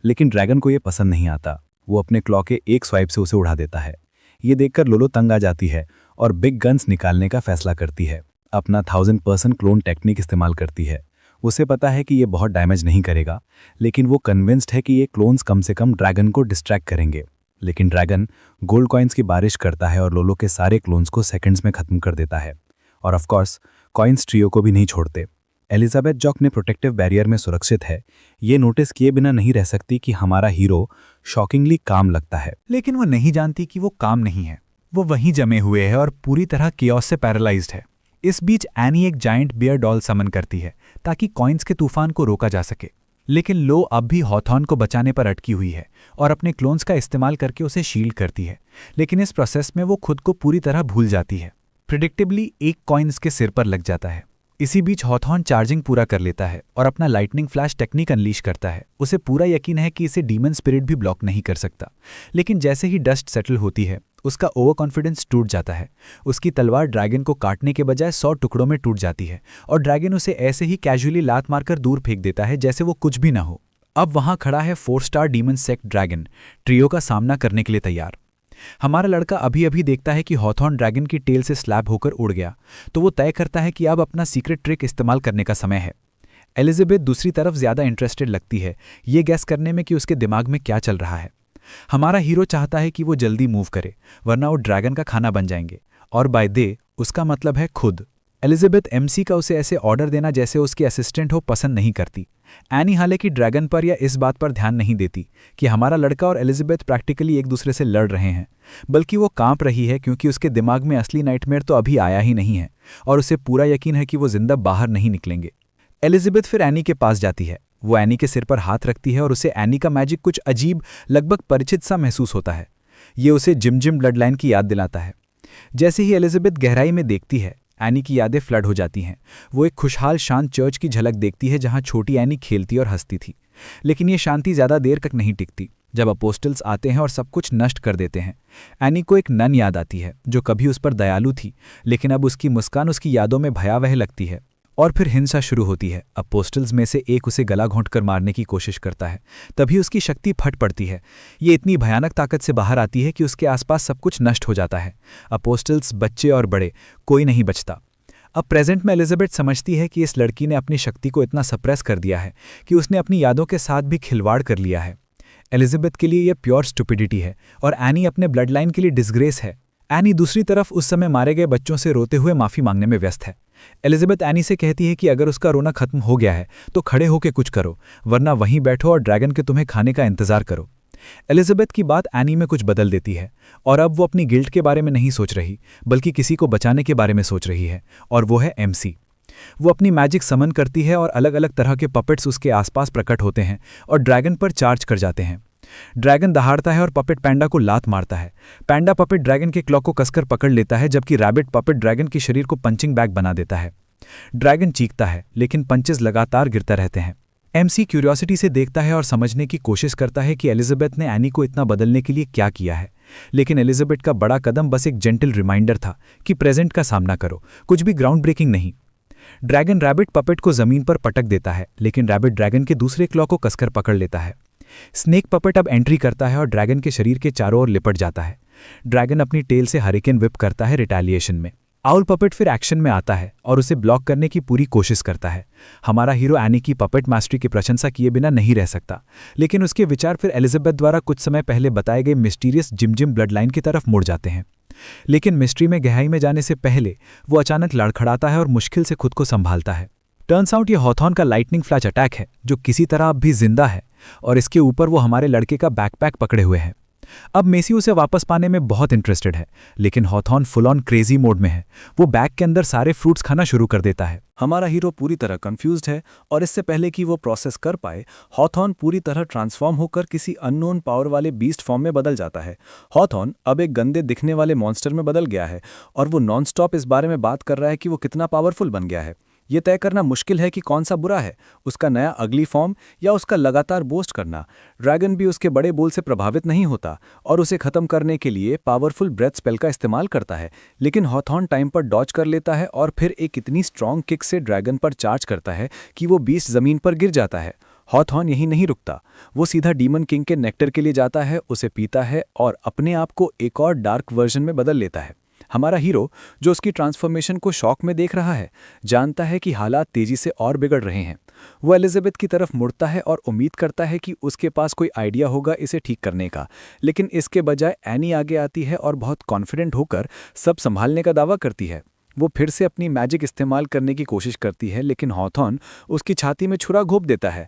S1: लेकिन ड्रैगन को यह पसंद नहीं आता। वो अपने क्लॉ के एक स्वाइप से उसे उड़ा देता है। ये देखकर लोलो तंग आ जाती है और बिग गन्स निकालने का फैसला करती है। अपना 1000% क्लोन टेक्निक इस्तेमाल करती है। उसे पता है कि ये बहुत डैमेज नहीं करेगा, लेकिन वो कन्विंस्ड है कि ये क्लोन्स कम से कम ड्रैगन को डिस्ट्रैक्ट करेंगे। लेकिन ड्रैगन गोल्ड कॉइन्स की बारिश करता है और लोलो के सारे क्लोन्स को सेकंड्स में खत्म कर देता है। और ऑफ कोर्स कॉइन्स ट्रियो को भी नहीं छोड़ते। एलिजाबेथ जो अपने प्रोटेक्टिव बैरियर में सुरक्षित है, ये नोटिस किए बिना नहीं रह सकती कि हमारा हीरो शॉकिंगली काम लगता है।
S4: लेकिन वो नहीं जानती कि वो काम नहीं है। वो वहीं जमे हुए है और पूरी तरह कियोस से पैरालाइज्ड है। इस बीच एनी एक जायंट बियर डॉल समन करती है ताकि कॉइन्स के तूफान को रोका जा सके। लेकिन लो अब भी हॉथॉर्न को बचाने पर अटकी हुई है और अपने क्लोन्स का इस्तेमाल करके उसे शील्ड करती है। लेकिन इस प्रोसेस में वो खुद को पूरी तरह भूल जाती है। प्रिडिक्टेबली एक कॉइन इसके सिर पर लग जाता है। इसी बीच हॉथॉर्न चार्जिंग पूरा कर लेता है और अपना लाइटनिंग फ्लैश टेक्निक अनलीश करता है। उसे पूरा यकीन है कि इसे डीमन स्पिरिट भी ब्लॉक नहीं कर सकता। लेकिन जैसे ही डस्ट सेटल होती है, उसका ओवर कॉन्फिडेंस टूट जाता है। उसकी तलवार ड्रैगन को काटने के बजाय 100 टुकड़ों में टूट जाती है और ड्रैगन उसे ऐसे ही कैजुअली लात मारकर दूर फेंक देता है जैसे वो कुछ भी ना हो। अब वहां खड़ा है 4 star demon sect dragon, trio का सामना करने के लिए तैयार। हमारा लड़का अभी अभी देखता है कि हॉथॉर्न ड्रैगन की टेल से स्लैब होकर उड़ गया, तो वो तय करता है कि अब अपना सीक्रेट ट्रिक इस्तेमाल करने का समय है। एलिजाबेथ दूसरी तरफ ज्यादा इंटरेस्टेड लगती है ये गैस करने में कि उसके दिमाग में क्या चल रहा है। हमारा हीरो चाहता है कि वो जल्दी मूव करे, वरना वो ड्रैगन का खाना बन जाएंगे, और बाय दे उसका मतलब है खुद। एलिजाबेथ एमसी का उसे ऐसे ऑर्डर देना जैसे उसकी असिस्टेंट हो पसंद नहीं करती। एनी हालांकि ड्रैगन पर या इस बात पर ध्यान नहीं देती कि हमारा लड़का और एलिजाबेथ प्रैक्टिकली एक दूसरे से लड़ रहे हैं, बल्कि वो कांप रही है क्योंकि उसके दिमाग में असली नाइटमेयर तो अभी आया ही नहीं है और उसे पूरा यकीन है कि वो जिंदा बाहर नहीं निकलेंगे। एलिजाबेथ फिर एनी के पास जाती है। वो एनी के सिर पर हाथ रखती है और उसे एनी का मैजिक कुछ अजीब, लगभग परिचित सा महसूस होता है। ये उसे जिम ब्लड लाइन की याद दिलाता है। जैसे ही एलिजाबेथ गहराई में देखती है, एनी की यादें फ्लड हो जाती हैं। वो एक खुशहाल शांत चर्च की झलक देखती है जहां छोटी एनी खेलती और हंसती थी। लेकिन ये शांति ज़्यादा देर तक नहीं टिकती। जब अपोस्टल्स आते हैं और सब कुछ नष्ट कर देते हैं, एनी को एक नन याद आती है जो कभी उस पर दयालु थी, लेकिन अब उसकी मुस्कान उसकी यादों में भयावह लगती है। और फिर हिंसा शुरू होती है। अपोस्टल्स में से एक उसे गला घोंटकर मारने की कोशिश करता है। तभी उसकी शक्ति फट पड़ती है। ये इतनी भयानक ताकत से बाहर आती है कि उसके आसपास सब कुछ नष्ट हो जाता है। अपोस्टल्स, बच्चे और बड़े, कोई नहीं बचता। अब प्रेजेंट में एलिजाबेथ समझती है कि इस लड़की ने अपनी शक्ति को इतना सप्रेस कर दिया है कि उसने अपनी यादों के साथ भी खिलवाड़ कर लिया है। एलिजाबेथ के लिए यह प्योर स्टुपिडिटी है और एनी अपने ब्लड लाइन के लिए डिसग्रेस है। एनी दूसरी तरफ उस समय मारे गए बच्चों से रोते हुए माफ़ी मांगने में व्यस्त है। एलिजाबेथ एनी से कहती है कि अगर उसका रोना खत्म हो गया है तो खड़े होकर कुछ करो, वरना वहीं बैठो और ड्रैगन के तुम्हें खाने का इंतजार करो। एलिजाबेथ की बात एनी में कुछ बदल देती है और अब वो अपनी गिल्ट के बारे में नहीं सोच रही, बल्कि किसी को बचाने के बारे में सोच रही है, और वो है एमसी। वो अपनी मैजिक समन करती है और अलग अलग तरह के पपेट्स उसके आसपास प्रकट होते हैं और ड्रैगन पर चार्ज कर जाते हैं। ड्रैगन दहाड़ता है और पपेट पैंडा को लात मारता है। पैंडा पपेट ड्रैगन के क्लॉ को कसकर पकड़ लेता है, जबकि रैबिट पपेट ड्रैगन के शरीर को पंचिंग बैग बना देता है। ड्रैगन चीखता है, लेकिन पंचेस लगातार गिरते रहते हैं। एमसी क्यूरियोसिटी से देखता है और समझने की कोशिश करता है कि एलिजाबेथ ने एनी को इतना बदलने के लिए क्या किया है। लेकिन एलिजाबेथ का बड़ा कदम बस एक जेंटल रिमाइंडर था कि प्रेजेंट का सामना करो, कुछ भी ग्राउंड ब्रेकिंग नहीं। ड्रैगन रैबिट पपेट को जमीन पर पटक देता है, लेकिन रैबिट ड्रैगन के दूसरे क्लॉ को कसकर पकड़ लेता है। स्नेक पपेट अब एंट्री करता है और ड्रैगन के शरीर के चारों ओर लिपट जाता है। ड्रैगन अपनी टेल से हरिकेन विप करता है रिटेलिएशन में। आउल पपेट फिर एक्शन में आता है और उसे ब्लॉक करने की पूरी कोशिश करता है। हमारा हीरो एनी की पपेट मास्टरी की प्रशंसा किए बिना नहीं रह सकता, लेकिन उसके विचार फिर एलिजाबेथ द्वारा कुछ समय पहले बताए गए मिस्टीरियस जिम ब्लड लाइन की तरफ मुड़ जाते हैं। लेकिन मिस्ट्री में गहराई में जाने से पहले वो अचानक लड़खड़ाता है और मुश्किल से खुद को संभालता है। टर्न्स आउट ये हॉथॉर्न का लाइटनिंग फ्लैश अटैक है, जो किसी तरह अब भी जिंदा है, और इसके ऊपर वो हमारे लड़के का बैकपैक पकड़े हुए हैं। अब मेसी उसे वापस पाने में बहुत इंटरेस्टेड है, लेकिन Hawthorne full on crazy mode में है। वो बैग के अंदर सारे फ्रूट्स खाना शुरू कर देता है।
S2: हमारा हीरो पूरी तरह कंफ्यूज्ड है और इससे पहले कि वो प्रोसेस कर पाए, हॉथॉर्न पूरी तरह ट्रांसफॉर्म होकर किसी अननोन पावर वाले बीस्ट फॉर्म में बदल जाता है। हॉथॉर्न अब एक गंदे दिखने वाले मॉन्स्टर में बदल गया है और वो नॉनस्टॉप इस बारे में बात कर रहा है कि वो कितना पावरफुल बन गया है। ये तय करना मुश्किल है कि कौन सा बुरा है, उसका नया अगली फॉर्म या उसका लगातार बोस्ट करना। ड्रैगन भी उसके बड़े बोल से प्रभावित नहीं होता और उसे खत्म करने के लिए पावरफुल ब्रेथ स्पेल का इस्तेमाल करता है, लेकिन हॉथॉर्न टाइम पर डॉज कर लेता है और फिर एक इतनी स्ट्रॉन्ग किक से ड्रैगन पर चार्ज करता है कि वो बीस्ट जमीन पर गिर जाता है। हॉथॉर्न यही नहीं रुकता, वो सीधा डीमन किंग के नेक्टर के लिए जाता है, उसे पीता है और अपने आप को एक और डार्क वर्जन में बदल लेता है। हमारा हीरो, जो उसकी ट्रांसफॉर्मेशन को शॉक में देख रहा है, जानता है कि हालात तेजी से और बिगड़ रहे हैं। वो एलिजाबेथ की तरफ मुड़ता है और उम्मीद करता है कि उसके पास कोई आइडिया होगा इसे ठीक करने का, लेकिन इसके बजाय एनी आगे आती है और बहुत कॉन्फिडेंट होकर सब संभालने का दावा करती है। वो फिर से अपनी मैजिक इस्तेमाल करने की कोशिश करती है, लेकिन हॉथॉर्न उसकी छाती में छुरा घोंप देता है।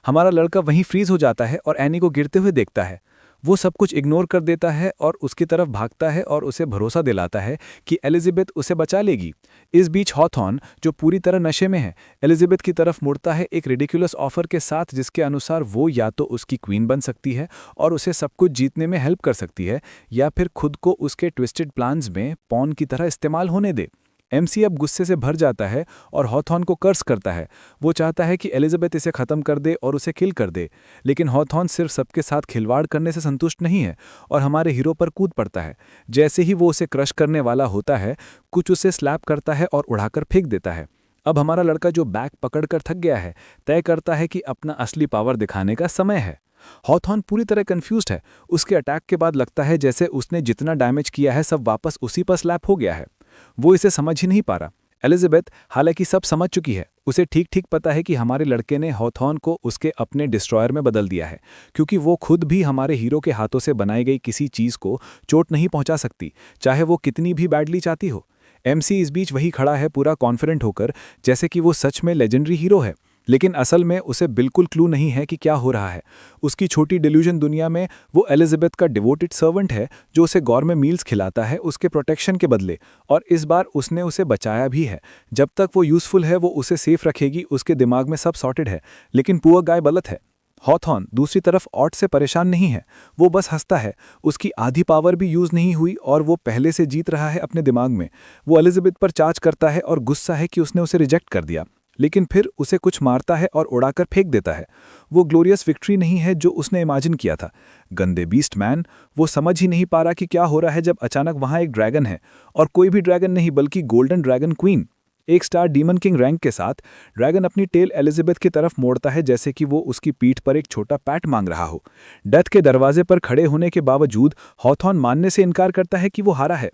S2: हमारा लड़का वहीं फ्रीज हो जाता है और एनी को गिरते हुए देखता है। वो सब कुछ इग्नोर कर देता है और उसकी तरफ भागता है और उसे भरोसा दिलाता है कि एलिजाबेथ उसे बचा लेगी। इस बीच हॉथॉर्न, जो पूरी तरह नशे में है, एलिजाबेथ की तरफ मुड़ता है एक रिडिकुलस ऑफर के साथ, जिसके अनुसार वो या तो उसकी क्वीन बन सकती है और उसे सब कुछ जीतने में हेल्प कर सकती है, या फिर खुद को उसके ट्विस्टेड प्लान्स में पॉन की तरह इस्तेमाल होने दे। एमसी अब गुस्से से भर जाता है और हॉथॉर्न को कर्स करता है। वो चाहता है कि एलिजाबेथ इसे ख़त्म कर दे और उसे किल कर दे, लेकिन हॉथॉर्न सिर्फ सबके साथ खिलवाड़ करने से संतुष्ट नहीं है और हमारे हीरो पर कूद पड़ता है। जैसे ही वो उसे क्रश करने वाला होता है, कुछ उसे स्लैप करता है और उड़ाकर फेंक देता है। अब हमारा लड़का, जो बैग पकड़कर थक गया है, तय करता है कि अपना असली पावर दिखाने का समय है। हॉथॉर्न पूरी तरह कंफ्यूज्ड है। उसके अटैक के बाद लगता है जैसे उसने जितना डैमेज किया है सब वापस उसी पर स्लैप हो गया है। वो इसे समझ ही नहीं पा रहा। एलिजाबेथ हालांकि सब समझ चुकी है, उसे ठीक ठीक पता है कि हमारे लड़के ने हॉथॉर्न को उसके अपने डिस्ट्रॉयर में बदल दिया है, क्योंकि वो खुद भी हमारे हीरो के हाथों से बनाई गई किसी चीज़ को चोट नहीं पहुंचा सकती, चाहे वो कितनी भी बैडली चाहती हो। एमसी इस बीच वही खड़ा है, पूरा कॉन्फिडेंट होकर, जैसे कि वो सच में लेजेंडरी हीरो है।
S4: लेकिन असल में उसे बिल्कुल क्लू नहीं है कि क्या हो रहा है। उसकी छोटी डिल्यूजन दुनिया में वो एलिजाबेथ का डिवोटेड सर्वेंट है जो उसे गौरमेंट मील्स खिलाता है उसके प्रोटेक्शन के बदले, और इस बार उसने उसे बचाया भी है। जब तक वो यूज़फुल है वो उसे सेफ रखेगी, उसके दिमाग में सब सॉर्टेड है। लेकिन पुअर गाय गलत है। हॉथॉर्न दूसरी तरफ ऑट से परेशान नहीं है, वो बस हंसता है। उसकी आधी पावर भी यूज़ नहीं हुई और वो पहले से जीत रहा है अपने दिमाग में। वो एलिजाबेथ पर चार्ज करता है और गुस्सा है कि उसने उसे रिजेक्ट कर दिया, लेकिन फिर उसे कुछ मारता है और उड़ाकर फेंक देता है। वो ग्लोरियस विक्ट्री नहीं है जो उसने इमेजिन किया था। गंदे बीस्ट मैन, वो समझ ही नहीं पा रहा कि क्या हो रहा है जब अचानक वहाँ एक ड्रैगन है, और कोई भी ड्रैगन नहीं बल्कि गोल्डन ड्रैगन क्वीन। एक स्टार डीमन किंग रैंक के साथ ड्रैगन अपनी टेल एलिजाबेथ की तरफ मोड़ता है जैसे कि वो उसकी पीठ पर एक छोटा पैट मांग रहा हो। डेथ के दरवाजे पर खड़े होने के बावजूद हॉथॉर्न मानने से इनकार करता है कि वो हारा है,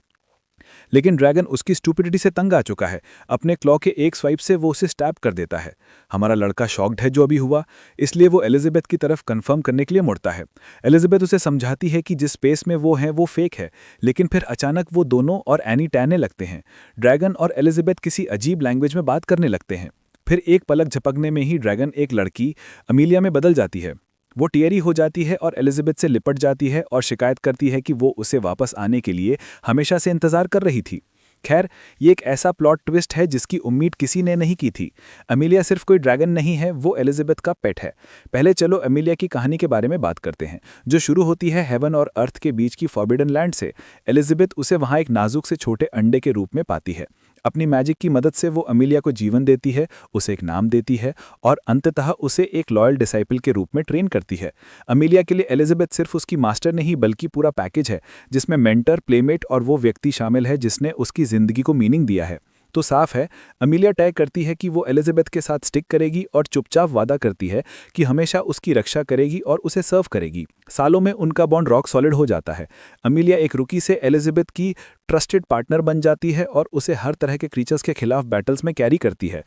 S4: लेकिन ड्रैगन उसकी स्टूपिडिटी से तंग आ चुका है। अपने क्लॉ के एक स्वाइप से वो उसे स्टैब कर देता है। हमारा लड़का शॉक्ड है जो अभी हुआ, इसलिए वो एलिजाबेथ की तरफ कंफर्म करने के लिए मुड़ता है। एलिजाबेथ उसे समझाती है कि जिस स्पेस में वो हैं वो फेक है, लेकिन फिर अचानक वो दोनों और एनी टहलने लगते हैं। ड्रैगन और एलिजाबेथ किसी अजीब लैंग्वेज में बात करने लगते हैं। फिर एक पलक झपकने में ही ड्रैगन एक लड़की अमीलिया में बदल जाती है। वो टियरी हो जाती है और एलिजाबेथ से लिपट जाती है और शिकायत करती है कि वो उसे वापस आने के लिए हमेशा से इंतजार कर रही थी। खैर, ये एक ऐसा प्लॉट ट्विस्ट है जिसकी उम्मीद किसी ने नहीं की थी। अमीलिया सिर्फ कोई ड्रैगन नहीं है, वो एलिजाबेथ का पेट है। पहले चलो अमीलिया की कहानी के बारे में बात करते हैं, जो शुरू होती है हेवन और अर्थ के बीच की फॉरबिडन लैंड से। एलिजाबेथ उसे वहाँ एक नाजुक से छोटे अंडे के रूप में पाती है। अपनी मैजिक की मदद से वो अमीलिया को जीवन देती है, उसे एक नाम देती है और अंततः उसे एक लॉयल डिसाइपल के रूप में ट्रेन करती है। अमीलिया के लिए एलिजाबेथ सिर्फ उसकी मास्टर नहीं बल्कि पूरा पैकेज है, जिसमें मेंटर, प्लेमेट और वो व्यक्ति शामिल है जिसने उसकी जिंदगी को मीनिंग दिया है। तो साफ है, अमीलिया तय करती है कि वो एलिजाबेथ के साथ स्टिक करेगी और चुपचाप वादा करती है कि हमेशा उसकी रक्षा करेगी और उसे सर्व करेगी। सालों में उनका बॉन्ड रॉक सॉलिड हो जाता है। अमीलिया एक रुकी से एलिजाबेथ की ट्रस्टेड पार्टनर बन जाती है और उसे हर तरह के क्रीचर्स के खिलाफ बैटल्स में कैरी करती है।